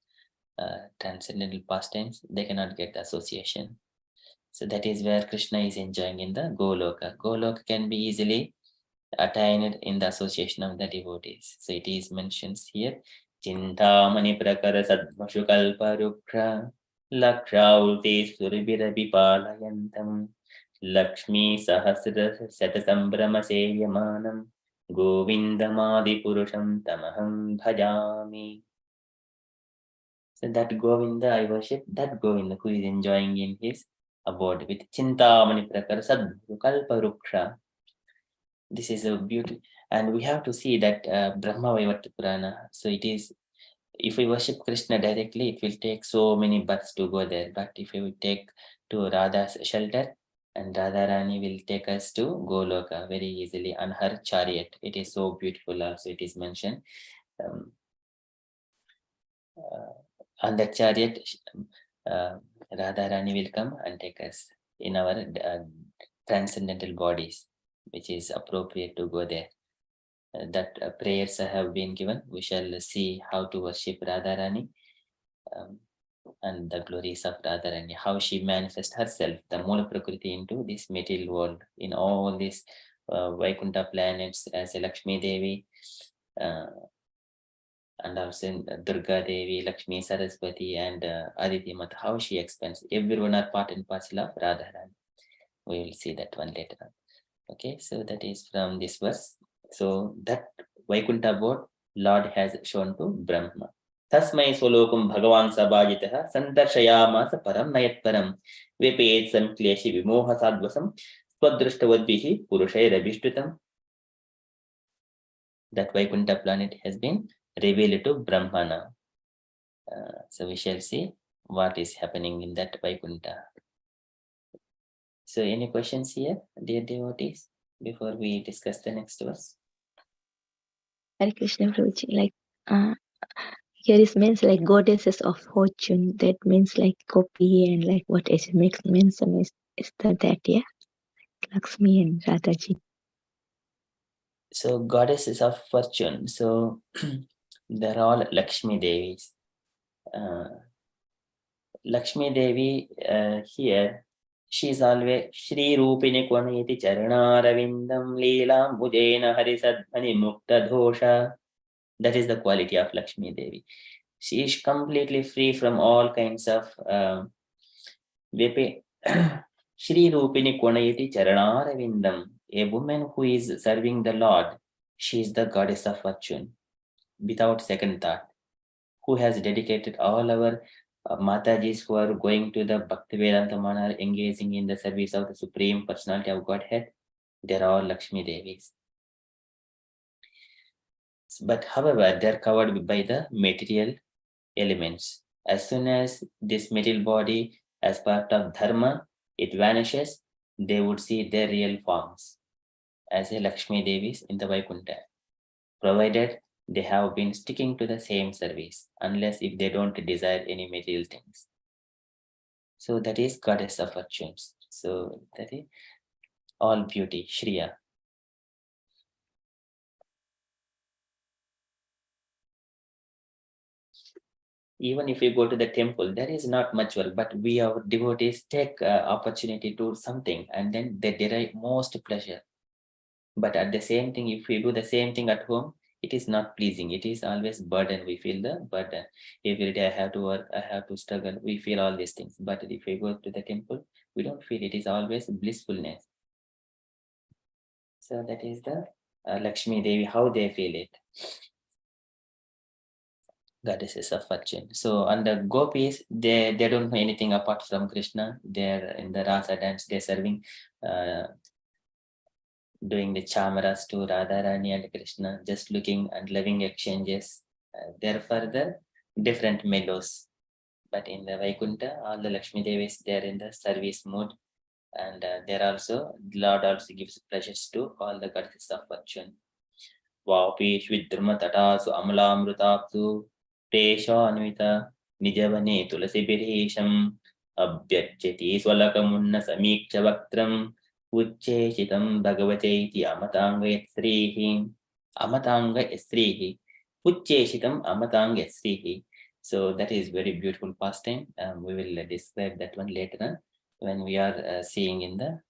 transcendental pastimes. They cannot get the association. So that is where Krishna is enjoying in the Goloka. Goloka can be easily attained in the association of the devotees. So it is mentioned here, Chintamani prakara sadvashu kalpa ruksha lakshauti suribirabi palayantam Lakshmi sahasra satasambhrama seyamanam Govindamadi purusham tamaham bhajami. So that Govinda, I worship that Govinda who is enjoying in his abode with Chintamani Prakara Sadguru Kalpa Ruksha. This is a beauty, and we have to see that Brahma Vaivarta Purana. So it is, if we worship Krishna directly, it will take so many births to go there. But if we take to Radha's shelter, and Radharani will take us to Goloka very easily on her chariot. It is so beautiful. Also, it is mentioned. On that chariot, Radharani will come and take us in our transcendental bodies, which is appropriate to go there. That prayers have been given. We shall see how to worship Radharani and the glories of Radharani, how she manifests herself, the Mula Prakriti, into this material world, in all these Vaikuntha planets as a Lakshmi Devi, and also Durga Devi, Lakshmi, Saraswati, and Aditi Mata, how she expands. Everyone are part and parcel of Radharani. We will see that one later on. Okay, so that is from this verse. So that Vaikuntha board, Lord has shown to Brahma. Tasmai Swalokum Bhagavan Sabhajitaha Sandarshayamasa Param Nayat Param Vipayet Samkleshi Vimoha Sadvasam Swadrustavadvihi Purushai Rabishtutam. That Vaikuntha planet has been revealed to Brahma now. So we shall see what is happening in that Vaikuntha. So any questions here, dear devotees, before we discuss the next verse? Hare Krishna Prabhuji, like here is means like goddesses of fortune. That means like copy and like what it makes mention is that yeah, Lakshmi and Radhaji. So goddesses of fortune. So they're all Lakshmi Devis. Lakshmi Devi here, she is always Shri Rupini Kwanayati Charanaravindam Leelam Bhujena Harisadhani Mukta Dhosha. That is the quality of Lakshmi Devi. She is completely free from all kinds of Shri Rupini Kwanayati Charanaravindam. A woman who is serving the Lord, she is the goddess of fortune, without second thought, who has dedicated all our Matajis who are going to the Bhaktivedanta manner, engaging in the service of the Supreme Personality of Godhead. They are all Lakshmi Devis. But however, they are covered by the material elements. As soon as this material body, as part of Dharma, it vanishes, they would see their real forms as a Lakshmi Devis in the Vaikuntha, provided they have been sticking to the same service, unless if they don't desire any material things. So that is goddess of fortunes. So that is all beauty, Shriya. Even if we go to the temple, there is not much work, but we, our devotees, take opportunity to do something, and then they derive most pleasure. But at the same thing, if we do the same thing at home, it is not pleasing. It is always burden. We feel the burden. Every day I have to work, I have to struggle. We feel all these things. But if we go to the temple, we don't feel it. Is always blissfulness. So that is the Lakshmi Devi, how they feel it. Goddesses of fortune. So under gopis, they don't know anything apart from Krishna. They're in the rasa dance. They're serving, doing the chamaras to Radharani and Krishna, just looking and loving exchanges. They're further different mellows. But in the Vaikuntha, all the Lakshmi Devis, they're in the service mode. And there also, Lord also gives pleasures to all the goddesses of fortune. Vapish Vidharma Tatasu Amalamrutapsu Teshanvita Nijavane Tulasi Birisham Abhyajati Swalakamunna Samiksha Vaktram Ucheshitam Bhagavate iti Amatanga Yasrihi Amatanga Yasrihi Ucheshitam Amatanga Yasrihi. So that is very beautiful pastime. We will describe that one later on when we are seeing in the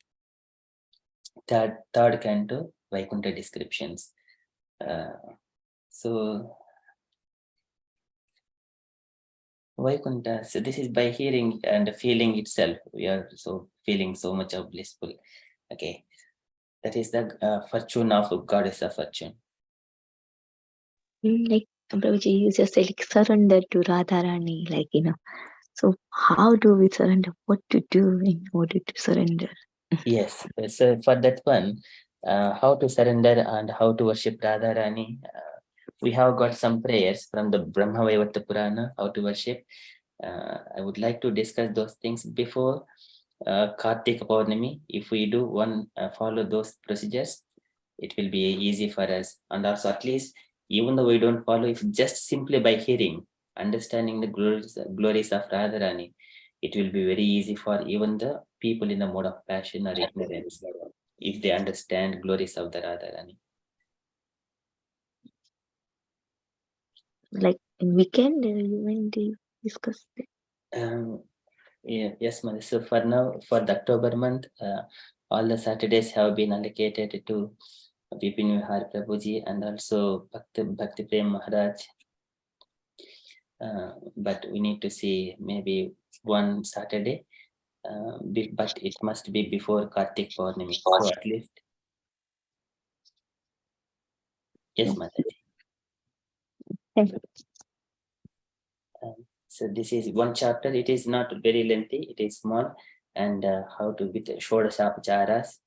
third canto Vaikuntha descriptions. So Vaikuntha, so this is by hearing and feeling itself. We are so feeling so much of blissful. Okay, that is the fortune of goddess of fortune. Like Prabhuji, you just like surrender to Radharani, like, So how do we surrender? What to do in order to surrender? Yes, so for that one, how to surrender and how to worship Radharani, we have got some prayers from the Brahma Vaivarta Purana, how to worship. I would like to discuss those things before Kartika Purnami. If we do follow those procedures, it will be easy for us. And also, at least, even though we don't follow, if just simply by hearing, understanding the glories of Radharani, it will be very easy for even the people in the mode of passion or ignorance, if they understand glories of the Radharani. Like in weekend, when do you discuss that? Yes, ma'am. So for now, for the October month, all the Saturdays have been allocated to Vipin Vihar Prabhuji and also Bhakti Prem Maharaj. But we need to see maybe one Saturday, but it must be before Kartik Purnami. So at least, yes, Mataji. Thank you. So this is one chapter. It is not very lengthy. It is small, and how to with Shodasapacharas,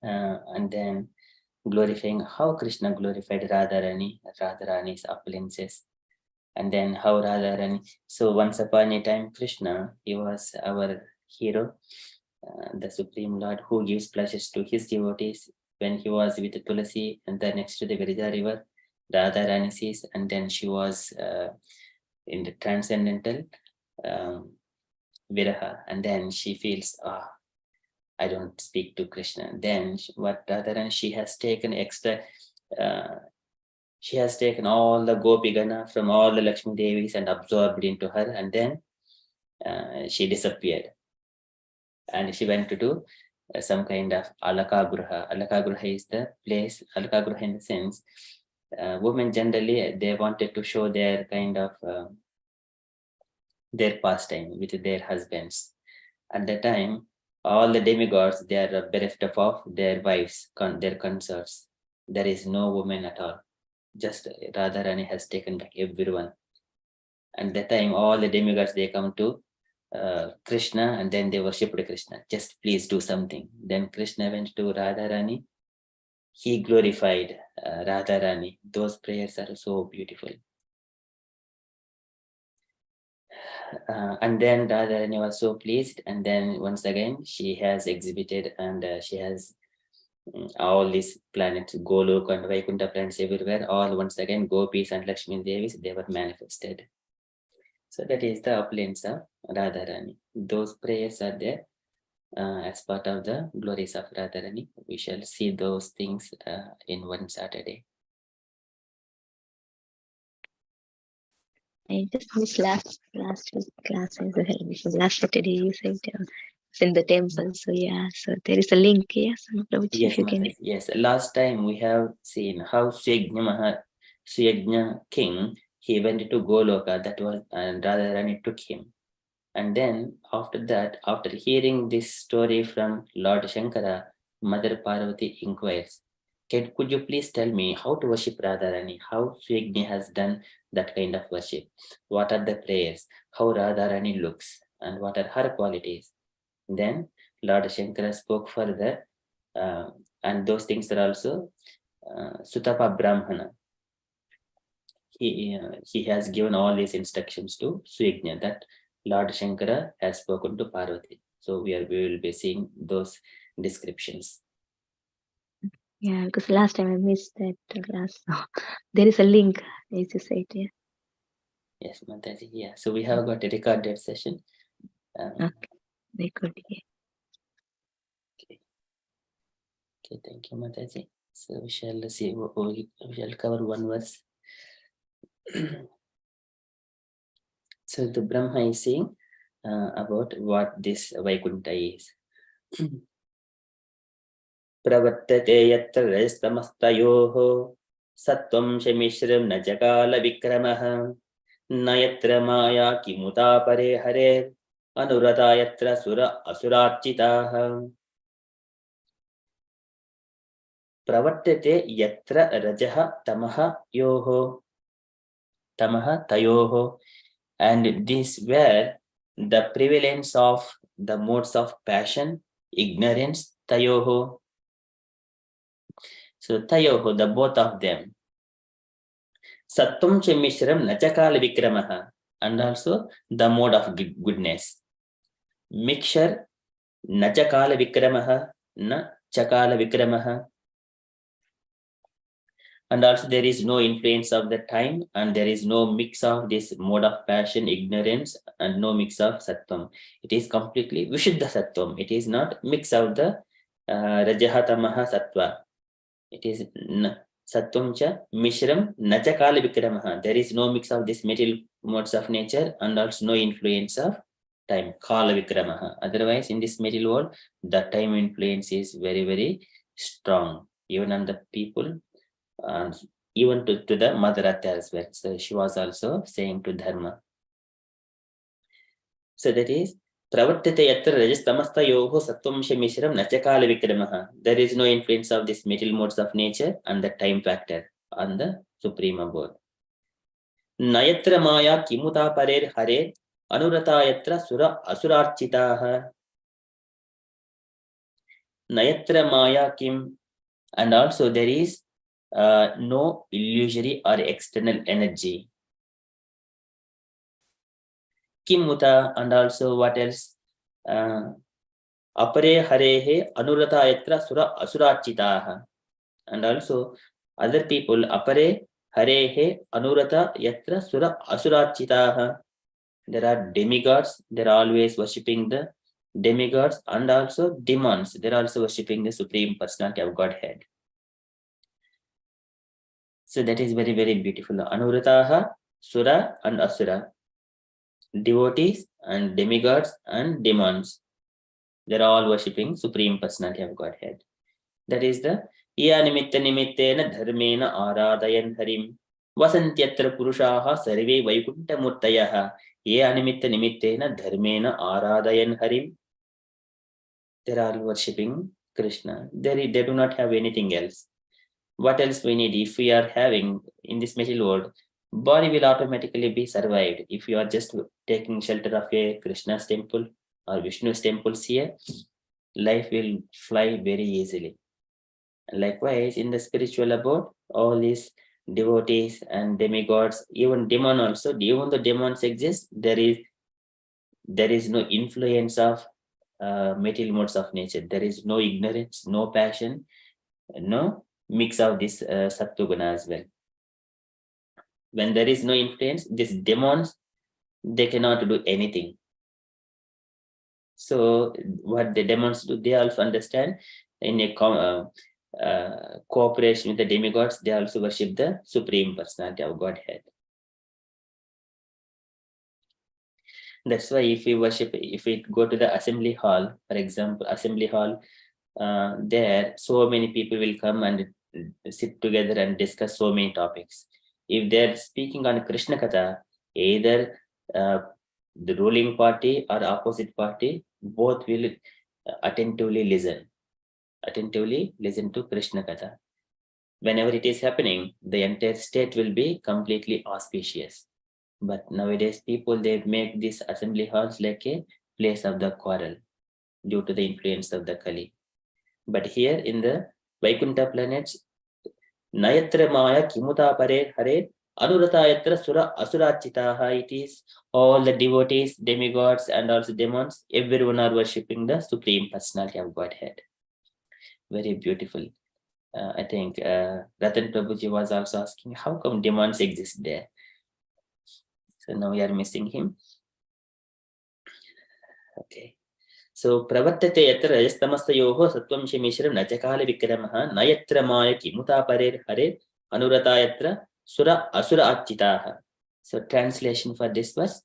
and then glorifying how Krishna glorified Radharani's opulences, and then how Radharani. So once upon a time, Krishna, he was our hero, the Supreme Lord who gives pleasures to his devotees. When he was with Tulasi and then next to the Girija river, Radharani sees, and then she was in the transcendental viraha, and then she feels, I don't speak to Krishna. Then what Radharani, she has taken extra, she has taken all the Gopigana from all the Lakshmi Devis and absorbed into her, and then she disappeared. And she went to do some kind of Alaka Gruha. Alaka Gruha is the place, Alaka Gruha in the sense, women generally, they wanted to show their kind of their pastime with their husbands. At the time, all the demigods, they are bereft of their wives, their consorts. There is no woman at all. Just Radharani has taken back everyone. And that time, all the demigods, they come to Krishna, and then they worshipped Krishna. Just please do something. Then Krishna went to Radharani. He glorified Radharani. Those prayers are so beautiful. And then Radharani was so pleased, and then once again she has exhibited, and she has all these planets, Golok and Vaikuntha planets everywhere, all once again Gopis and Lakshmi Devis, they were manifested. So that is the opulence of Radharani. Those prayers are there as part of the glories of Radharani. We shall see those things in one Saturday. I just missed last week class as well, because last Saturday you said it's in the temple. So yeah, so there is a link. Yes, Yes, yes. Last time we have seen how Suyajna king, he went to Goloka. That was, and Radharani took him. And then after that, after hearing this story from Lord Shankara, Mother Parvati inquires, could you please tell me how to worship Radharani? How Suyajna has done that kind of worship? What are the prayers? How Radharani looks? And what are her qualities? Then Lord Shankara spoke further, and those things are also Sutapa Brahmana. He has given all these instructions to Suyajna that Lord Shankara has spoken to Parvati. So we will be seeing those descriptions. Yeah, because last time I missed that class. There is a link, as you said. Yeah. Yes, Mataji. Yeah. So we have got a recorded session. Okay, very good. Yeah. Okay, thank you, Mataji. So we shall see. We shall cover one verse. So the Brahma is saying about what this Vaikuntha is. प्रवर्तते यत्र रजस्तमस्तयोः सत्त्वं शमिश्रं न जकालविक्रमः न यत्र माया किमुता परे हरे अनुरता यत्र असुरार्चिताः प्रवर्तते यत्र रजः तमः योः tamaha tayoho. And this where the prevalence of the modes of passion, ignorance, tayoho. So tayoho, the both of them. Sattum cha mishram nachakala vikramaha. And also the mode of goodness. Mixture, nachakala vikramaha, na chakala vikramaha. And also there is no influence of the time, and there is no mix of this mode of passion, ignorance, and no mix of sattvam. It is completely vishuddha sattvam. It is not mix of the rajaha tamaha sattva. It is sattvam cha mishram nacha kala vikramaha. There is no mix of this material modes of nature, and also no influence of time, kala vikramaha. Otherwise, in this material world, the time influence is very, very strong, even on the people. And even to the Mother Earth as well. So she was also saying to Dharma. So that is Pravartate yatra rajastamasta yoho sattvam mishram nachakala vikramaha. There is no influence of this material modes of nature and the time factor on the Supreme Abode. Nayatra maya kimuta parer hare anurata yatra sura asurarchitaha. Nayatra maya kim. And also there is no illusory or external energy. Kimuta, and also what else? Apare harehe anurata yatra sura asurachitaha. And also other people, apare harehe anurata yatra sura asurachitaha. There are demigods, they're always worshipping the demigods, and also demons, they're also worshipping the Supreme Personality of Godhead. So that is very, very beautiful. Anurataha, Sura and Asura. Devotees and demigods and demons. They're all worshipping Supreme Personality of Godhead. That is the Iya nimitta nimittena dharmena aradayan harim. Vasantyatra purushaha sarve vaikunta murtayaha. Iya nimitta nimittena dharmena aradayan harim. They're all worshipping Krishna. They do not have anything else. What else we need? If we are having in this material world, body will automatically be survived. If you are just taking shelter of a Krishna's temple or Vishnu's temples here, life will fly very easily. Likewise, in the spiritual abode, all these devotees and demigods, even demon also, even though demons exist, there is no influence of material modes of nature. There is no ignorance, no passion, no mix of this sattva-guna as well. When there is no influence, these demons, they cannot do anything. So what the demons do, they also understand in a cooperation with the demigods, they also worship the Supreme Personality of Godhead. That's why if we go to the assembly hall, for example, assembly hall, there so many people will come and sit together and discuss so many topics. If they're speaking on Krishna Katha, either the ruling party or opposite party, both will attentively listen to Krishna Katha. Whenever it is happening, the entire state will be completely auspicious. But nowadays, people, they make these assembly halls like a place of the quarrel due to the influence of the Kali. But here in the Vaikuntha planets, Nayatra Maya Kimuta Pare Hare Anurata Yatra Sura Asurachitaha. It is all the devotees, demigods, and also demons, everyone are worshipping the Supreme Personality of Godhead. Very beautiful. I think Ratan Prabhuji was also asking, how come demons exist there? So now we are missing him. Okay. So pravartate yatra rajastamastayoho sattvam shemishram nachakala vikramaha nayatra maya kimuta parer hare anurata yatra sura asura achitaha. So translation for this verse: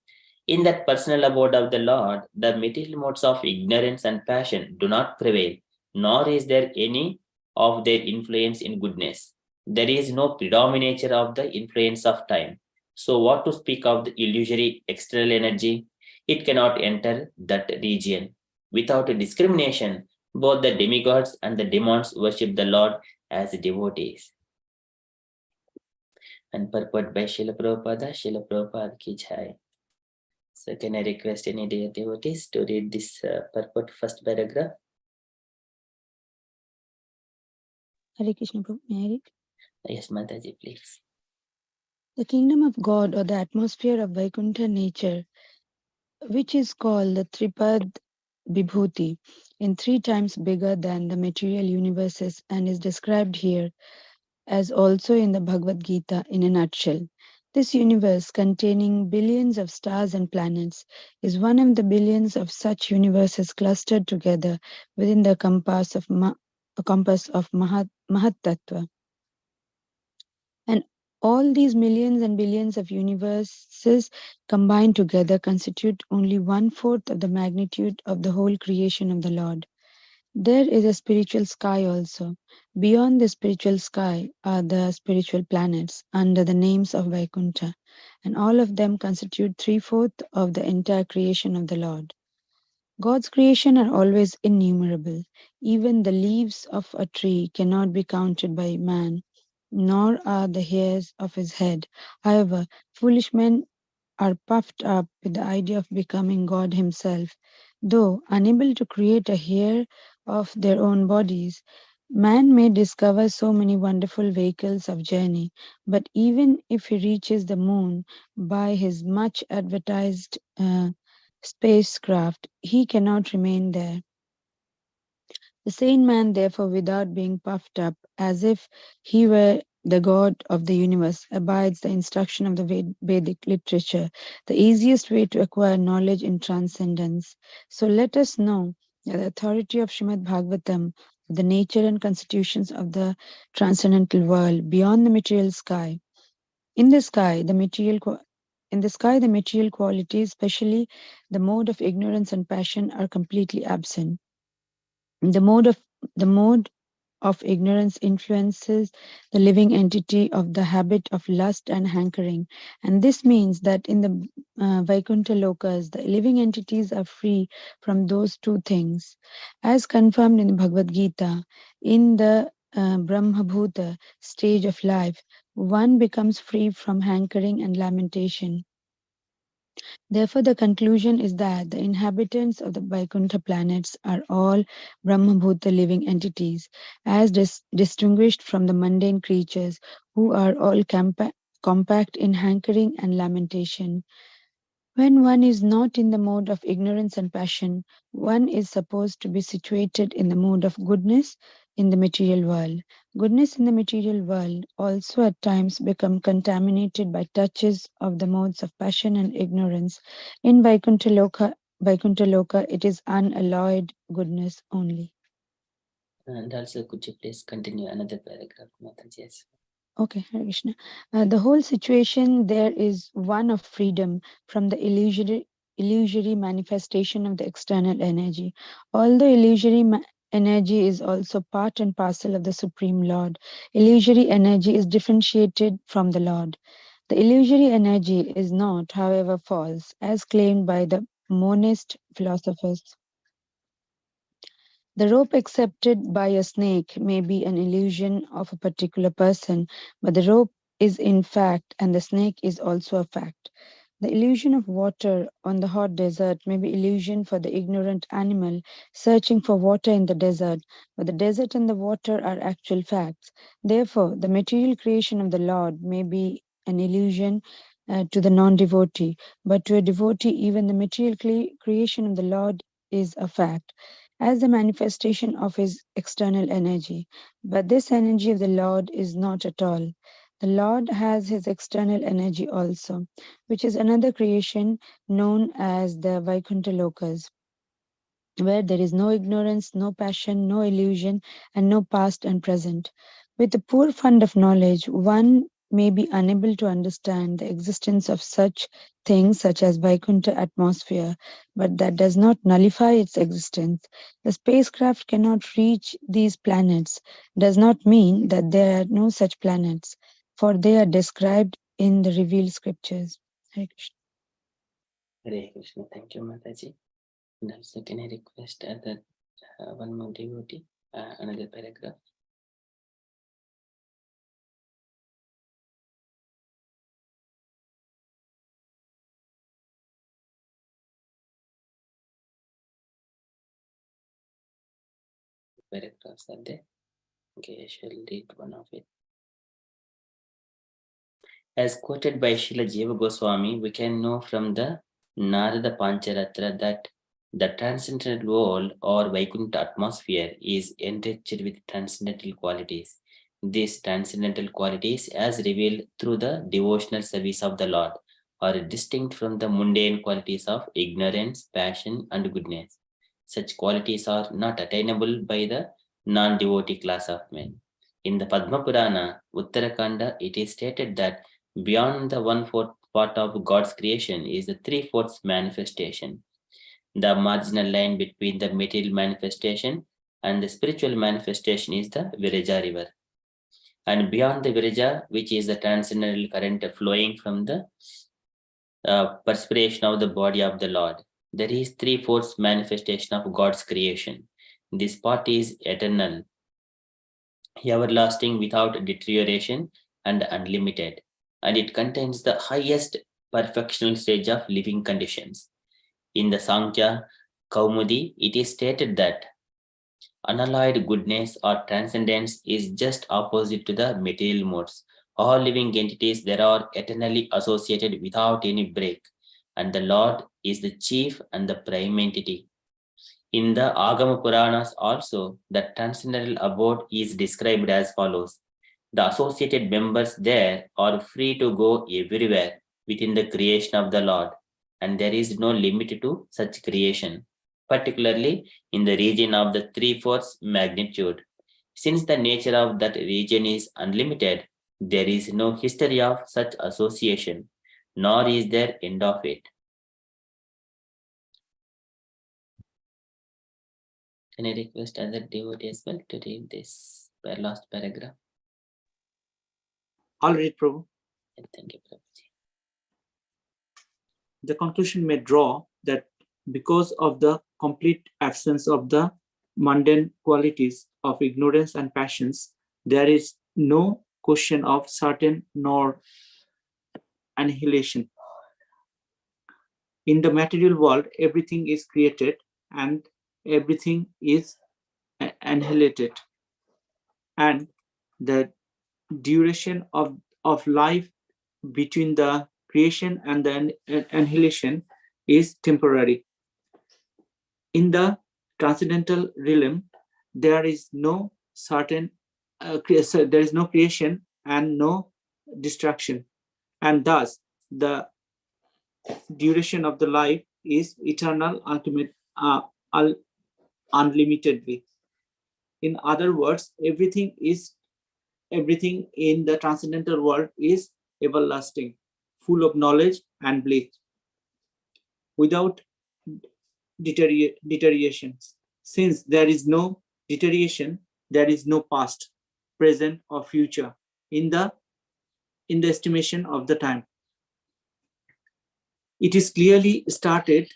in that personal abode of the Lord, the material modes of ignorance and passion do not prevail, nor is there any of their influence in goodness. There is no predominature of the influence of time. So what to speak of the illusory external energy? It cannot enter that region. Without a discrimination, both the demigods and the demons worship the Lord as devotees. and purport by Srila Prabhupada. Srila Prabhupada ki jai. So can I request any dear devotees to read this purport first paragraph? Hare Krishna Prabhu, may I read? Yes, Mataji, please. The kingdom of God, or the atmosphere of Vaikuntha nature, which is called the Tripad Vibhuti, in 3 times bigger than the material universes, and is described here as also in the Bhagavad Gita in a nutshell. This universe, containing billions of stars and planets, is one of the billions of such universes clustered together within the compass of Mahat Tattva. And all these millions and billions of universes combined together constitute only 1/4 of the magnitude of the whole creation of the Lord. There is a spiritual sky also. Beyond the spiritual sky are the spiritual planets under the names of Vaikuntha, and all of them constitute 3/4 of the entire creation of the Lord. God's creation are always innumerable. Even the leaves of a tree cannot be counted by man, nor are the hairs of his head. However, foolish men are puffed up with the idea of becoming God himself. Though unable to create a hair of their own bodies, man may discover so many wonderful vehicles of journey, but even if he reaches the moon by his much advertised spacecraft, he cannot remain there. The sane man, therefore, without being puffed up as if he were the God of the universe, abides the instruction of the Vedic literature, the easiest way to acquire knowledge in transcendence. So let us know that the authority of Srimad Bhagavatam, the nature and constitutions of the transcendental world beyond the material sky. In the sky, the material qualities, especially the mode of ignorance and passion, are completely absent. The mode of ignorance influences the living entity of the habit of lust and hankering, and this means that in the Vaikuntha Lokas, the living entities are free from those 2 things. As confirmed in the Bhagavad Gita, in the Brahmabhuta stage of life, one becomes free from hankering and lamentation. Therefore, the conclusion is that the inhabitants of the Vaikuntha planets are all Brahmabhuta living entities, as distinguished from the mundane creatures who are all compact in hankering and lamentation. When one is not in the mode of ignorance and passion, one is supposed to be situated in the mode of goodness in the material world. Goodness in the material world also at times become contaminated by touches of the modes of passion and ignorance. In Vaikuntha Loka, it is unalloyed goodness only. And also, could you please continue another paragraph, Mataji? Yes. Okay, Hare Krishna. The whole situation there is one of freedom from the illusory manifestation of the external energy. Although illusory energy is also part and parcel of the Supreme Lord, illusory energy is differentiated from the Lord. The illusory energy is not, however, false, as claimed by the monist philosophers. The rope accepted by a snake may be an illusion of a particular person, but the rope is in fact, and the snake is also a fact. The illusion of water on the hot desert may be illusion for the ignorant animal searching for water in the desert, but the desert and the water are actual facts. Therefore, the material creation of the Lord may be an illusion to the non-devotee, but to a devotee, even the material creation of the Lord is a fact as the manifestation of his external energy. But this energy of the Lord is not at all. The Lord has his external energy also, which is another creation known as the Vaikuntha Lokas, where there is no ignorance, no passion, no illusion, and no past and present. With a poor fund of knowledge, one may be unable to understand the existence of such things such as Vaikuntha atmosphere, but that does not nullify its existence. The spacecraft cannot reach these planets, does not mean that there are no such planets, for they are described in the revealed scriptures. Hare Krishna. Hare Krishna. Thank you, Mataji. And also, can I request that one more devotee, another paragraph? paragraphs are there. Okay, I shall read one of it. As quoted by Srila Jiva Goswami, we can know from the Narada Pancharatra that the transcendental world or Vaikuntha atmosphere is enriched with transcendental qualities. These transcendental qualities, as revealed through the devotional service of the Lord, are distinct from the mundane qualities of ignorance, passion, and goodness. Such qualities are not attainable by the non-devotee class of men. In the Padma Purana, Uttarakanda, it is stated that beyond the 1/4 part of God's creation is the 3/4 manifestation. The marginal line between the material manifestation and the spiritual manifestation is the Viraja river. And beyond the Viraja, which is the transcendental current flowing from the perspiration of the body of the Lord, there is 3/4 manifestation of God's creation. This part is eternal, everlasting without deterioration, and unlimited. And it contains the highest perfectional stage of living conditions. In the Sankhya Kaumudi, it is stated that unalloyed goodness or transcendence is just opposite to the material modes. All living entities there are eternally associated without any break, and the Lord is the chief and the prime entity. In the Agama Puranas also, the transcendental abode is described as follows. The associated members there are free to go everywhere within the creation of the Lord, and there is no limit to such creation, particularly in the region of the 3/4 magnitude. Since the nature of that region is unlimited, there is no history of such association, nor is there end of it. Can I request other devotee as well to read this last paragraph? I'll read, Prabhu. Thank you, Prabhuji. The conclusion may draw that because of the complete absence of the mundane qualities of ignorance and passions, there is no question of certain nor annihilation. In the material world, everything is created and everything is annihilated, and the duration of life between the creation and the annihilation is temporary. In the transcendental realm, there is no certain there is no creation and no destruction, and thus the duration of the life is eternal, ultimate, unlimitedly. In other words, everything in the transcendental world is everlasting, full of knowledge and bliss, without deterioration. Since there is no deterioration, there is no past, present, or future in the estimation of the time. It is clearly stated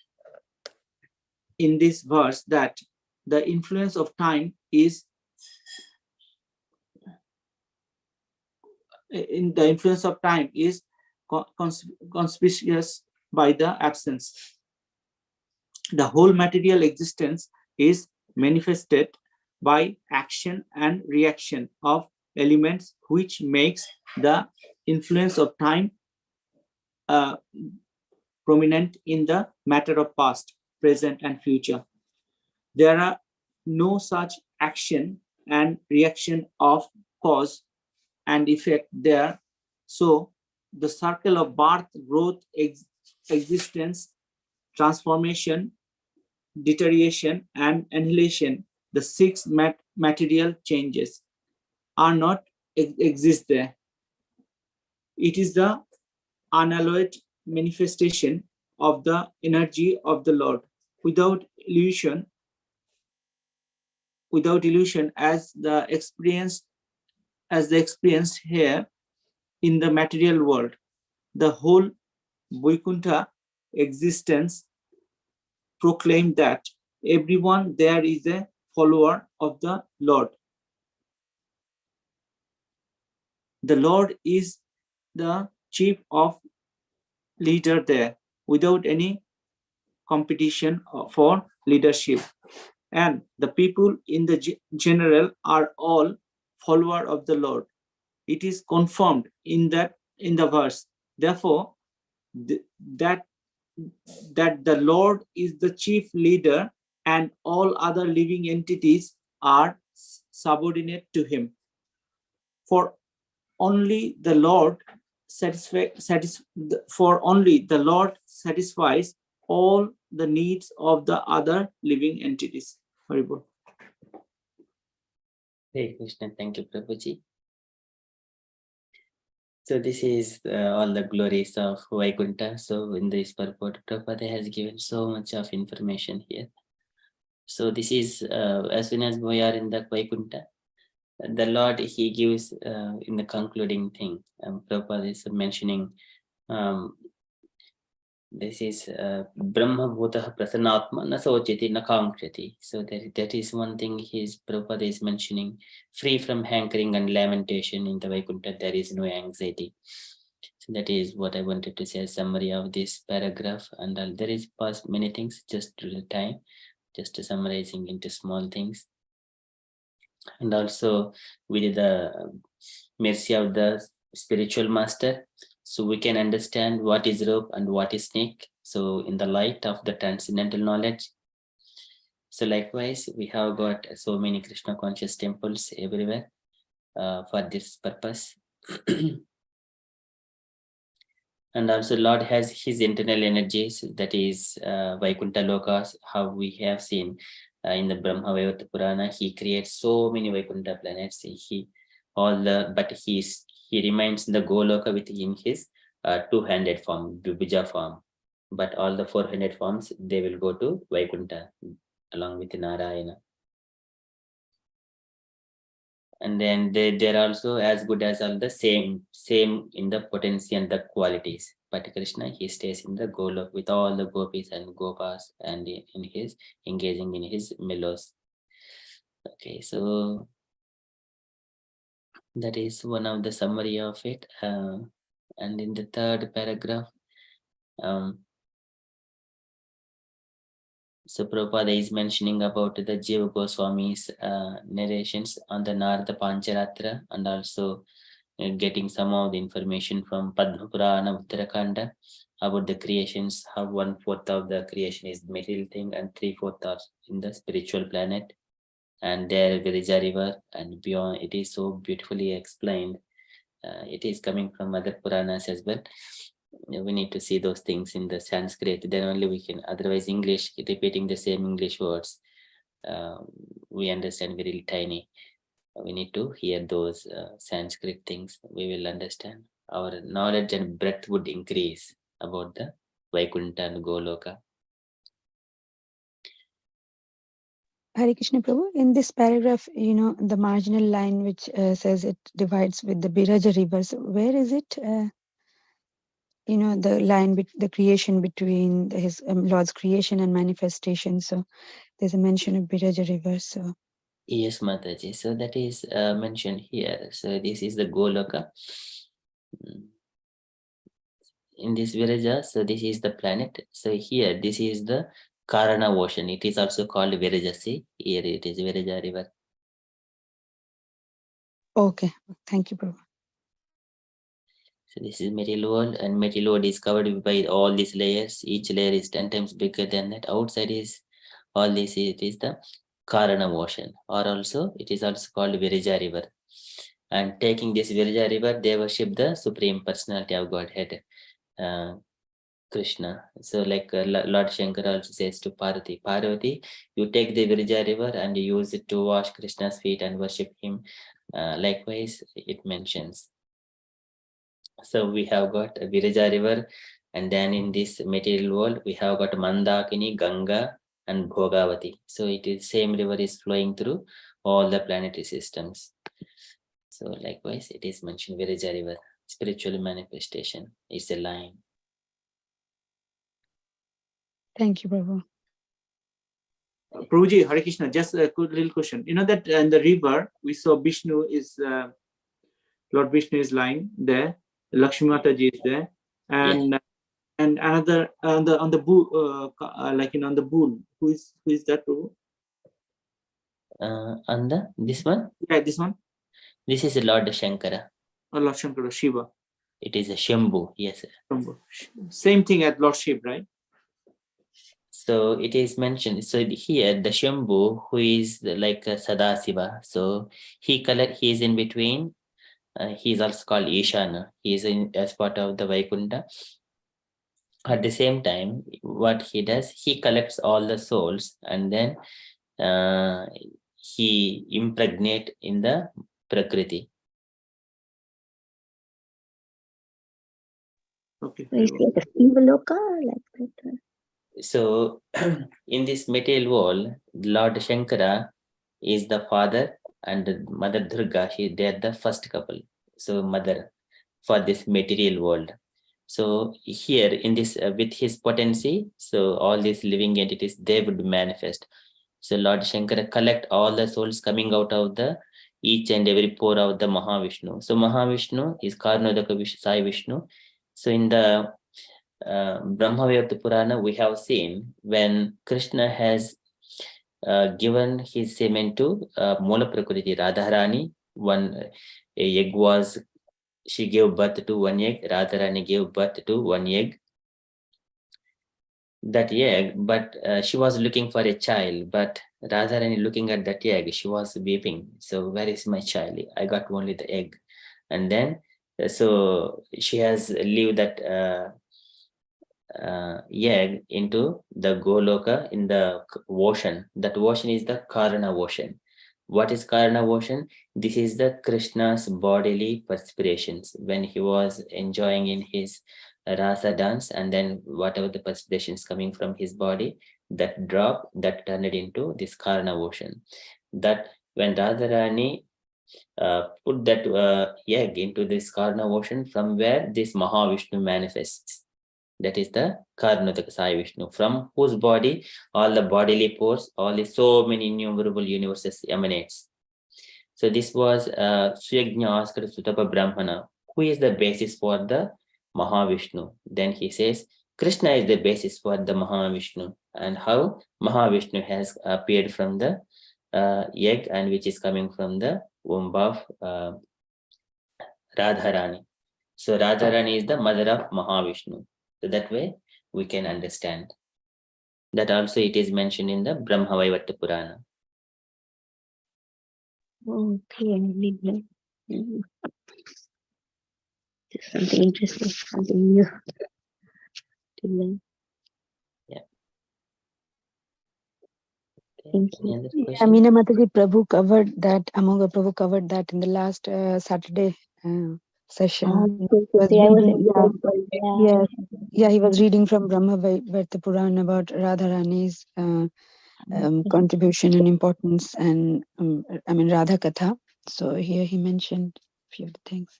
in this verse that the influence of time is conspicuous by the absence. The whole material existence is manifested by action and reaction of elements, which makes the influence of time prominent in the matter of past, present, and future. There are no such action and reaction of cause and effect there. So the circle of birth, growth, existence, transformation, deterioration, and annihilation, the 6 material changes, are not exist there. It is the unalloyed manifestation of the energy of the Lord, without illusion, as the experience here in the material world. The whole Vaikuntha existence proclaim that everyone there is a follower of the Lord. The Lord is the chief of leader there, without any competition for leadership. and the people in the general are all follower of the Lord. It is confirmed in the verse. Therefore, that the Lord is the chief leader and all other living entities are subordinate to him. For only the Lord satisfies all the needs of the other living entities. Haribol. Hey Krishna, thank you, Prabhuji. So this is all the glories of Vaikuntha. So in this purport, Prabhupada has given so much of information here. So this is as soon as we are in the Vaikuntha, the Lord, he gives in the concluding thing. Prabhupada is mentioning this is Brahma Bhutah Prasanatma Nasochiti Nakamkriti. So that is one thing Prabhupada is mentioning. Free from hankering and lamentation in the Vaikuntha, there is no anxiety. So that is what I wanted to say, a summary of this paragraph. And there is past many things, just to the time, just to summarizing into small things. And also with the mercy of the spiritual master, so we can understand what is rope and what is snake. So in the light of the transcendental knowledge. So likewise, we have got so many Krishna conscious temples everywhere for this purpose. And also Lord has his internal energies, that is Vaikuntha Lokas, how we have seen in the Brahma Vaivarta Purana. He creates so many Vaikuntha planets. He remains in the Goloka within his two-handed form, Vibhuja form. But all the 400 forms, they will go to Vaikuntha along with Narayana. And then they're also as good as all the same in the potency and the qualities. But Krishna, he stays in the Golok with all the gopis and gopas and in his engaging in his melos. Okay, so that is one of the summary of it. And in the third paragraph, so Prabhupada is mentioning about the Jiva Goswami's narrations on the Narada Pancharatra, and also getting some of the information from Padma Purana Uttarakanda about the creations, how 1/4 of the creation is the material thing and 3/4 are in the spiritual planet. And there Virija river and beyond, it is so beautifully explained. It is coming from other Puranas as well. We need to see those things in the Sanskrit, then only we can, otherwise English, repeating the same English words, we understand very tiny. We need to hear those Sanskrit things, we will understand. Our knowledge and breadth would increase about the Vaikuntha and Goloka. Hare Krishna Prabhu, in this paragraph, the marginal line which says it divides with the Biraja river. So where is it? The line the creation between his Lord's creation and manifestation. So there's a mention of Biraja river. So yes, Mataji. So that is mentioned here. So this is the Goloka. In this Viraja, so this is the planet. So here, this is the Karana ocean. It is also called Viraja Sea. Here it is Viraja river. Okay, thank you, Prabhu. So this is material world, and material world is covered by all these layers. Each layer is 10 times bigger than that. Outside is all this. It is the Karana ocean, or also it is also called Virija river. And taking this Virija river, they worship the Supreme Personality of Godhead, Krishna. So like Lord Shankara also says to Parvati, Parvati, you take the Virija river and you use it to wash Krishna's feet and worship him. Likewise, it mentions. So we have got a Virija river, and then in this material world, we have got Mandakini, Ganga, and Bhogavati. So it is same river is flowing through all the planetary systems. So likewise, it is mentioned Virija river, spiritual manifestation is a line. Thank you, Prabhu. Prabhuji, Hare Krishna, just a good little question. You know that in the river, we saw Vishnu is, Lord Vishnu is lying there, Lakshmi Mataji is there, and and another on the bull, like on the bull. Who is that, Prabhu? And this one? Yeah, this one. This is Lord Shankara. Lord Shankara, Shiva. It is a Shambhu, yes. Shambhu. Same thing as Lord Shiva, right? So it is mentioned. So here the Shambhu, who is like Sadasiva. So he is in between. He is also called Ishana. He is in as part of the Vaikuntha. At the same time, what he does, he collects all the souls and then he impregnate in the Prakriti. Okay. Is it a Sivaloka like that? So in this material world, Lord Shankara is the father and Mother Durga, they are the first couple. So mother for this material world. So here in this, with his potency, so all these living entities, they would manifest. So Lord Shankara collect all the souls coming out of the each and every pore of the Mahavishnu. So Mahavishnu is Karnodaka Sai Vishnu. So in the Brahmavayata Purana, we have seen when Krishna has given his semen to Mula Prakriti Radharani, one egg was, she gave birth to one egg, Radharani gave birth to one egg. That egg, but she was looking for a child, but Radharani looking at that egg, she was weeping. So where is my child? I got only the egg. And then, so she has leave that egg into the Goloka in the ocean. That ocean is the Karana ocean. What is Karana ocean? This is the Krishna's bodily perspirations when he was enjoying in his rasa dance, and then whatever the perspirations coming from his body, that drop, that turned it into this Karana ocean. That when Radharani put that egg into this Karana ocean, from where this Mahavishnu manifests. That is the Karnataka Sai Vishnu, from whose body all the bodily pores, all the so many innumerable universes emanates. So this was Suyagnya asked Sutapa Brahmana, who is the basis for the Mahavishnu? Then he says, Krishna is the basis for the Mahavishnu, and how Mahavishnu has appeared from the egg, and which is coming from the womb of Radharani. So Radharani is the mother of Mahavishnu. So that way we can understand. That also it is mentioned in the Brahmavaivarta Purana. Okay, something interesting, something new to learn. Yeah. Okay. Thank Any you. other Yeah, question? Meena Mataji Prabhu covered that, Amoga Prabhu covered that in the last Saturday session. He was I was reading, yeah. yeah, he was reading from Brahmavaivarta Purana about Radharani's contribution and importance, and I mean Radha Katha. So here he mentioned a few of the things.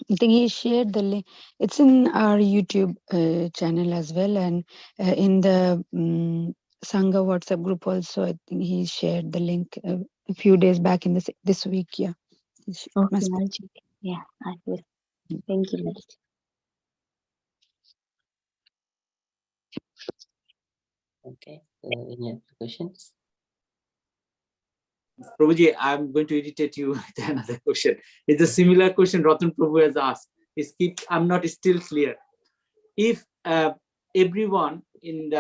I think he shared the link. It's in our YouTube channel as well, and in the Sangha WhatsApp group also. I think he shared the link a few days back in this week. Yeah. Okay, Must be. I'll check. Yeah, I will. Thank you, Mataji. Okay. Any other questions? Prabhuji, I'm going to irritate you with another question. It's a similar question Ratan Prabhu has asked. I'm not still clear. If everyone is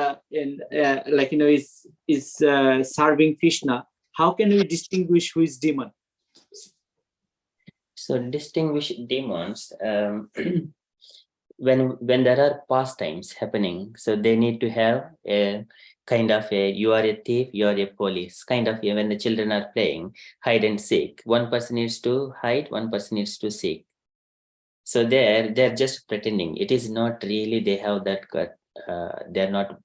serving Krishna, how can we distinguish who is demon? So distinguish demons when there are pastimes happening. So they need to have a kind of a, you are a thief, you are a police, kind of when the children are playing hide and seek. One person needs to hide, one person needs to seek. So they're just pretending. It is not really they have that they're not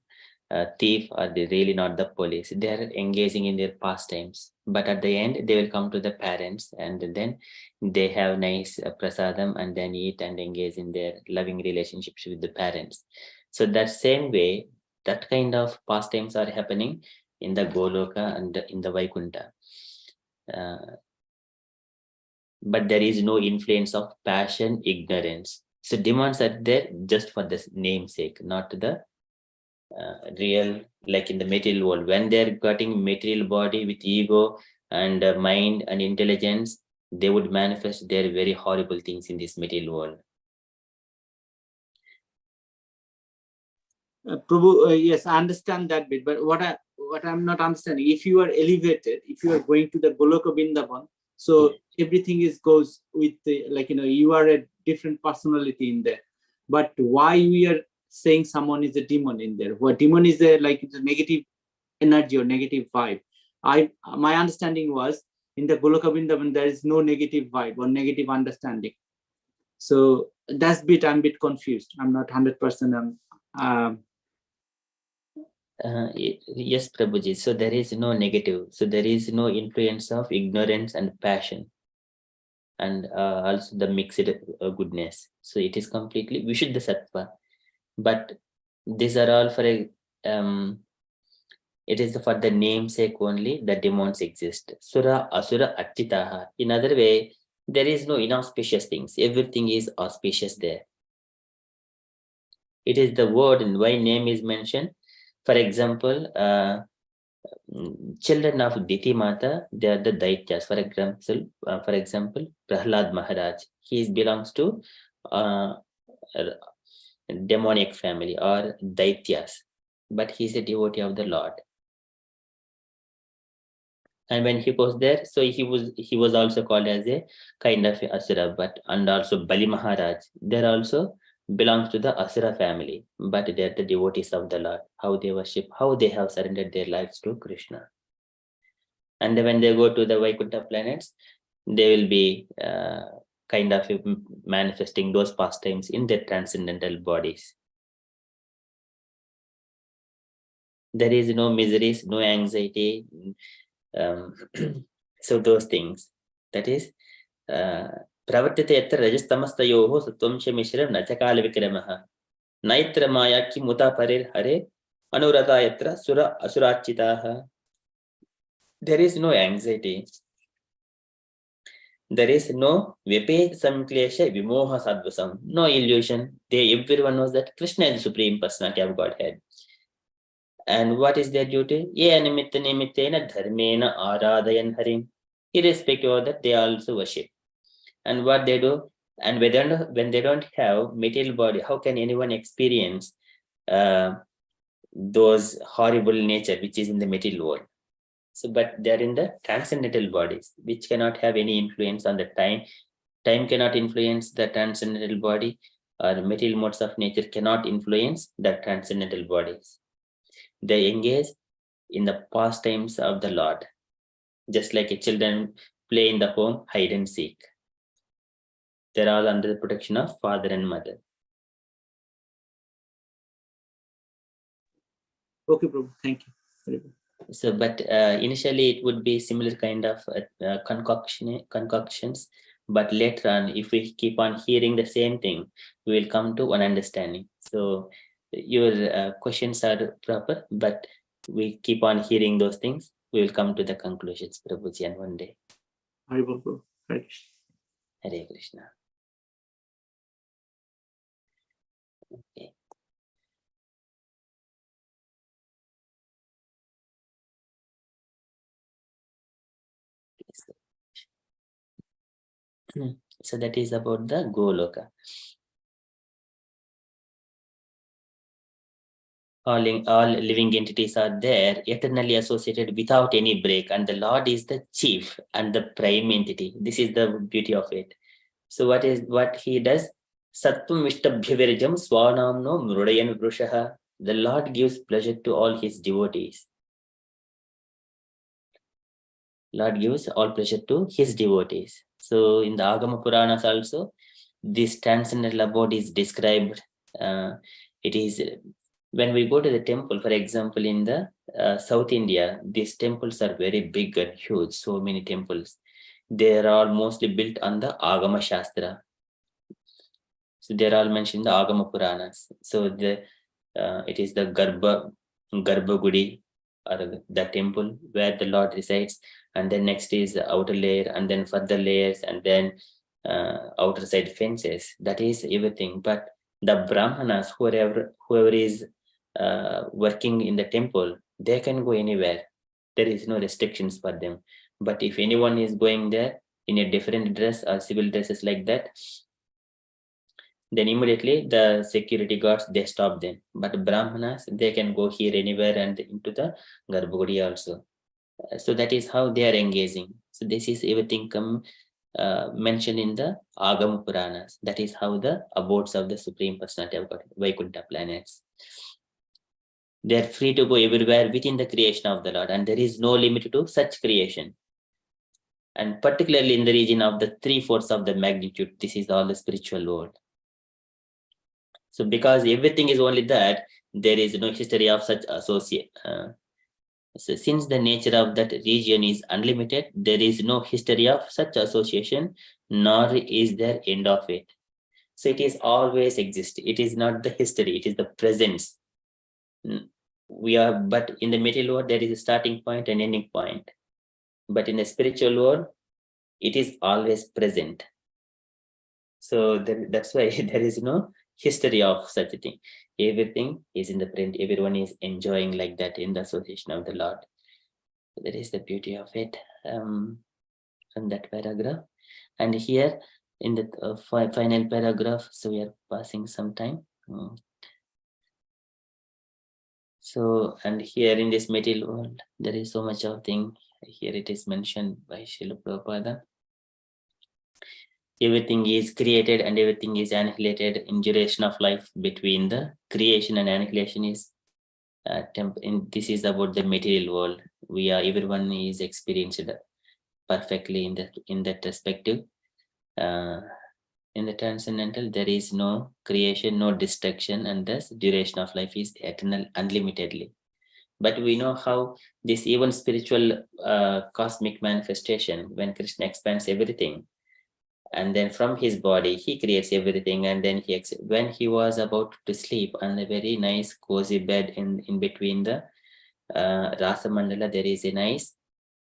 thief, or they really not the police. They are engaging in their pastimes, but at the end they will come to the parents, and then they have nice prasadam, and then eat and engage in their loving relationships with the parents. So that same way, that kind of pastimes are happening in the Goloka and in the Vaikuntha. But there is no influence of passion, ignorance. So demands are there just for the namesake, not the real, like in the material world. When they're getting material body with ego and mind and intelligence, they would manifest their very horrible things in this material world. Prabhu, yes, I understand that bit, but what I'm not understanding, if you are elevated, if you are going to the Goloka Vrindavan, so everything goes with the, like, you are a different personality in there. But why we are saying someone is a demon in there? What demon is there? Like, it's a negative energy or negative vibe. My understanding was in the Goloka Vrindavan there is no negative vibe or negative understanding. So that's bit I'm a bit confused. I'm not 100%. Yes, Prabhuji. So there is no negative. So there is no influence of ignorance and passion, and also the mixed goodness. So it is completely Vishuddha Sattva. But these are all for a it is for the namesake only. The demons exist. Sura, Asura, Achitaha. In other way, there is no inauspicious things. Everything is auspicious there. It is the word and why name is mentioned. For example, children of Diti Mata, they are the Daityas. For example, Prahlad Maharaj. He belongs to demonic family or Daityas, but he is a devotee of the Lord. And when he goes there, so he was also called as a kind of Asura, and also Bali Maharaj, they also belongs to the Asura family, but they are the devotees of the Lord. How they worship, how they have surrendered their lives to Krishna. And when they go to the Vaikuntha planets, they will be kind of manifesting those pastimes in their transcendental bodies. There is no miseries, no anxiety. So those things, that is pravartite yatra rajastamastayoho sattvam cha mishram nachakala vikramah naitra maya ki muta parir hare anurata yatra sura asurachitaha. There is no anxiety, there is no vipet samklesha vimoha sadvasam, no illusion. Everyone knows that Krishna is the supreme personality of Godhead. And what is their duty? Ye nimitta nimittena dharmena aradayan harim. Irrespective of that, they also worship. And what they do, and when they don't have material body, how can anyone experience those horrible nature which is in the material world? So, but they're in the transcendental bodies, which cannot have any influence on the time. Time cannot influence the transcendental body, or material modes of nature cannot influence the transcendental bodies. They engage in the pastimes of the Lord, just like a children play in the home hide and seek. They're all under the protection of father and mother. Okay, Prabhu, thank you. Very good. So, but initially it would be similar kind of concoctions, but later on, if we keep on hearing the same thing, we will come to one understanding. So your questions are proper, but we keep on hearing those things, we will come to the conclusions, Prabhuji, and one day. Haribol, Prabhu. Hare Krishna. Hare Krishna. Okay. So that is about the Goloka. All living entities are there, eternally associated without any break, and the Lord is the chief and the prime entity. This is the beauty of it. So what he does? Sattvam Vishtabhyavirjam Swanamno Mrudayan Vrushaha. The Lord gives pleasure to all his devotees. Lord gives all pleasure to his devotees. So in the Agama Puranas also, this transcendental abode is described. It is when we go to the temple, for example, in the South India, these temples are very big and huge, so many temples. They are all mostly built on the Agama Shastra. So they are all mentioned in the Agama Puranas. So it is the Garbha Gudi, or the temple where the Lord resides, and then next is the outer layer, and then further layers, and then outer side fences. That is everything. But the Brahmanas, whoever is working in the temple, they can go anywhere. There is no restrictions for them. But if anyone is going there in a different dress or civil dresses like that, then immediately the security guards, they stop them. But Brahmanas, they can go here anywhere and into the Garbhagudi also. So that is how they are engaging. So this is everything mentioned in the Agama Puranas. That is how the abodes of the Supreme Personality of God, Vaikuntha planets. They are free to go everywhere within the creation of the Lord, and there is no limit to such creation. And particularly in the region of the 3/4 of the magnitude, this is all the spiritual world. So because everything is only that, there is no history of such associate. So since the nature of that region is unlimited, there is no history of such association, nor is there end of it. So it is always exist. It is not the history, it is the presence. But in the material world, there is a starting point and ending point. But in the spiritual world, it is always present. So that's why there is no history of such a thing. Everything is in the print. Everyone is enjoying like that in the association of the Lord. So that is the beauty of it from that paragraph. And here in the final paragraph, so we are passing some time. So, and here in this material world, there is so much of thing. Here it is mentioned by Srila Prabhupada. Everything is created and everything is annihilated in duration of life. Between the creation and annihilation is this is about the material world. Everyone is experienced perfectly in that perspective. In the transcendental, there is no creation, no destruction, and thus duration of life is eternal, unlimitedly. But we know how this even spiritual cosmic manifestation, when Krishna expands everything, and then from his body he creates everything, and then when he was about to sleep on a very nice cozy bed in between the Rasa Mandala, there is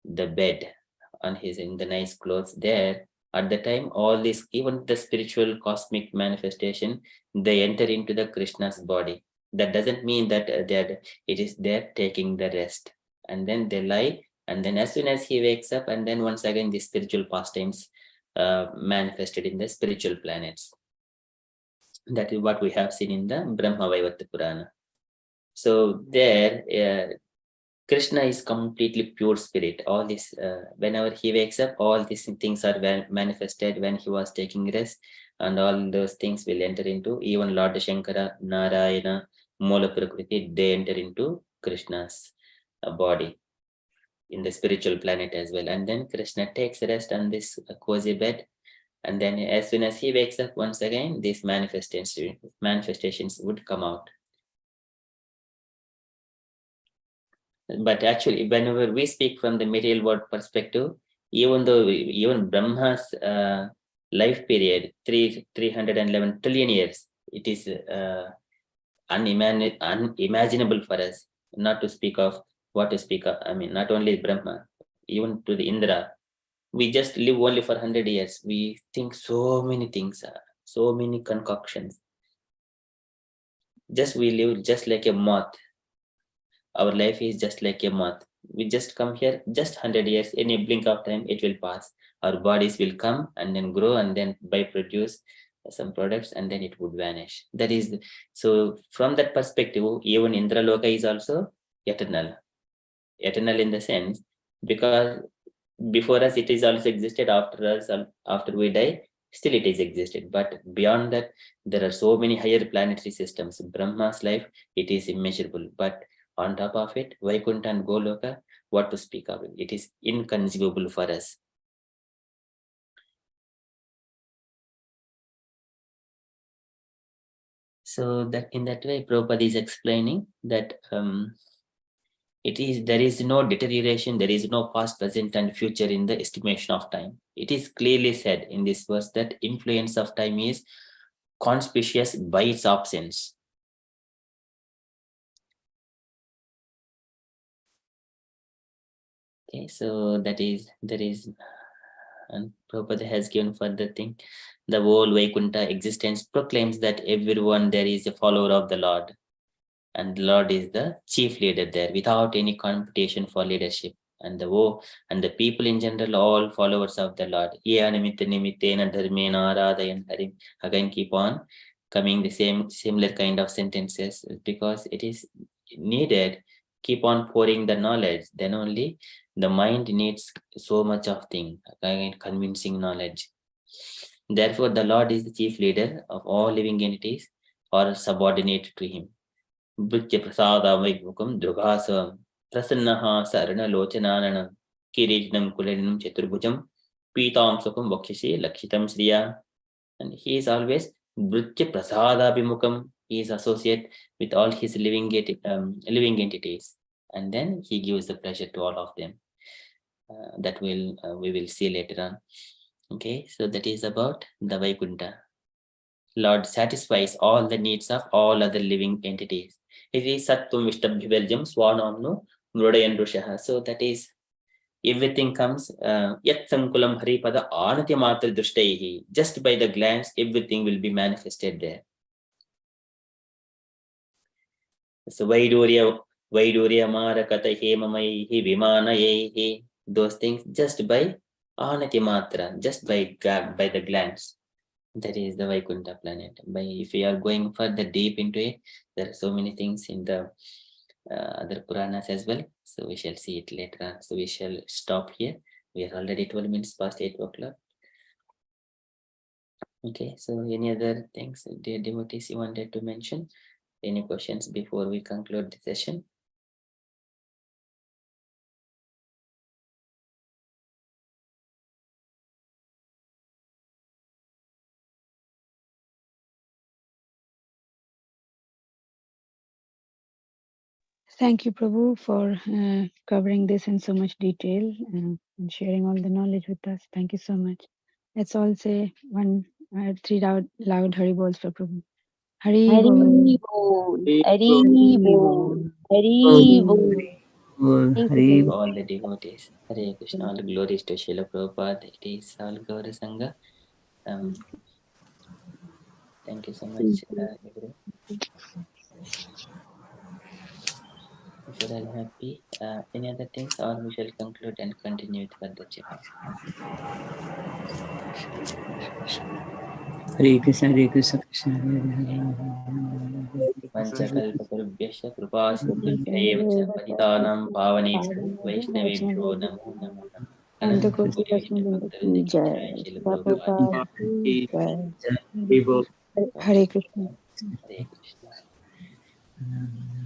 the bed on in the nice clothes there. At the time, all this, even the spiritual cosmic manifestation, they enter into the Krishna's body. That doesn't mean that it is there taking the rest, and then they lie, and then as soon as he wakes up, and then once again the spiritual pastimes manifested in the spiritual planets. That is what we have seen in the Brahma Vaivarta Purana. So there, Krishna is completely pure spirit. All this, whenever he wakes up, all these things are manifested when he was taking rest, and all those things will enter into, even Lord Shankara, Narayana, Mola Prakriti, they enter into Krishna's body in the spiritual planet as well. And then Krishna takes rest on this cozy bed, and then as soon as he wakes up, once again these manifestations would come out. But actually, whenever we speak from the material world perspective, even Brahma's life period, 311 trillion years, it is unimaginable for us, not to speak of what to speak of. I mean, not only Brahma, even to the Indra. We just live only for 100 years. We think so many things, so many concoctions. We live just like a moth. Our life is just like a moth. We just come here, just 100 years, in a blink of time, it will pass. Our bodies will come and then grow and then produce some products, and then it would vanish. That is, so from that perspective, even Indra Loka is also eternal. Eternal in the sense, because before us it is also existed, after us, after we die, still it is existed. But beyond that, there are so many higher planetary systems. Brahma's life, it is immeasurable. But on top of it, Vaikuntha and Goloka, what to speak of it? It is inconceivable for us. So that in that way, Prabhupada is explaining that there is no deterioration, there is no past, present, and future in the estimation of time. It is clearly said in this verse that influence of time is conspicuous by its absence. Okay, so there is, and Prabhupada has given further thing. The whole Vaikuntha existence proclaims that everyone there is a follower of the Lord. and the Lord is the chief leader there without any competition for leadership. And the people in general, all followers of the Lord. Again, keep on coming the similar kind of sentences, because it is needed. Keep on pouring the knowledge. Then only the mind needs so much of thing, again, convincing knowledge. Therefore, the Lord is the chief leader of all living entities or subordinate to him. Bhutya prasadamaimukham drughasam prasannaha saranalochananan kirijnam kulinam chaturbhujam pitam sukham vakshisi lakshitam sriya. And he is always Bhutya prasadabhimukam. He is associate with all his living entities, and then he gives the pleasure to all of them. That we will see later on. Okay, so that is about the Vaikuntha. Lord satisfies all the needs of all other living entities. It is Sattvam Vishtabhivaljam Swanamno Mrudayan Rushaha. So that is, everything comes Yat Sankulam Haripada Anatya Matra Drishtaihi. Just by the glance, everything will be manifested there. So Vaidurya Marakata Hemamaihi Vimanayehi. Those things just by Anatya Matra, just by the glance. That is the Vaikuntha planet. If we are going further deep into it, there are so many things in the other Puranas as well. So we shall see it later on. So we shall stop here. We are already 12 minutes past 8 o'clock. Okay, so any other things, dear devotees, you wanted to mention? Any questions before we conclude the session? Thank you, Prabhu, for covering this in so much detail and sharing all the knowledge with us. Thank you so much. Let's all say three loud Hari Bols for Prabhu. Hari Hari Bol. Bol, Hari Hari Bol, Bol. Hari Bol. Thank you, To Prabhu. all the devotees, Hare Krishna, all glories to Srila Prabhupada. It is all Gaura Sangha. Thank you so much, Guru. If you are happy, any other things, or we shall conclude and continue with further chapter. Hare Krishna, Krishna Hare Panchakalpatarubhyasya kripa sindhubhya eva cha patitanam pavanebhyo vaishnavebhyo namo namaha. Ananta Koti Koti Vaishnava Vaishnava Vrinda Bhakta ki Vrinda ki jai. jai, Srila Srila Prabhupada Prabhupada ki jai. Krishna. Hare Krishna. Hare Krishna.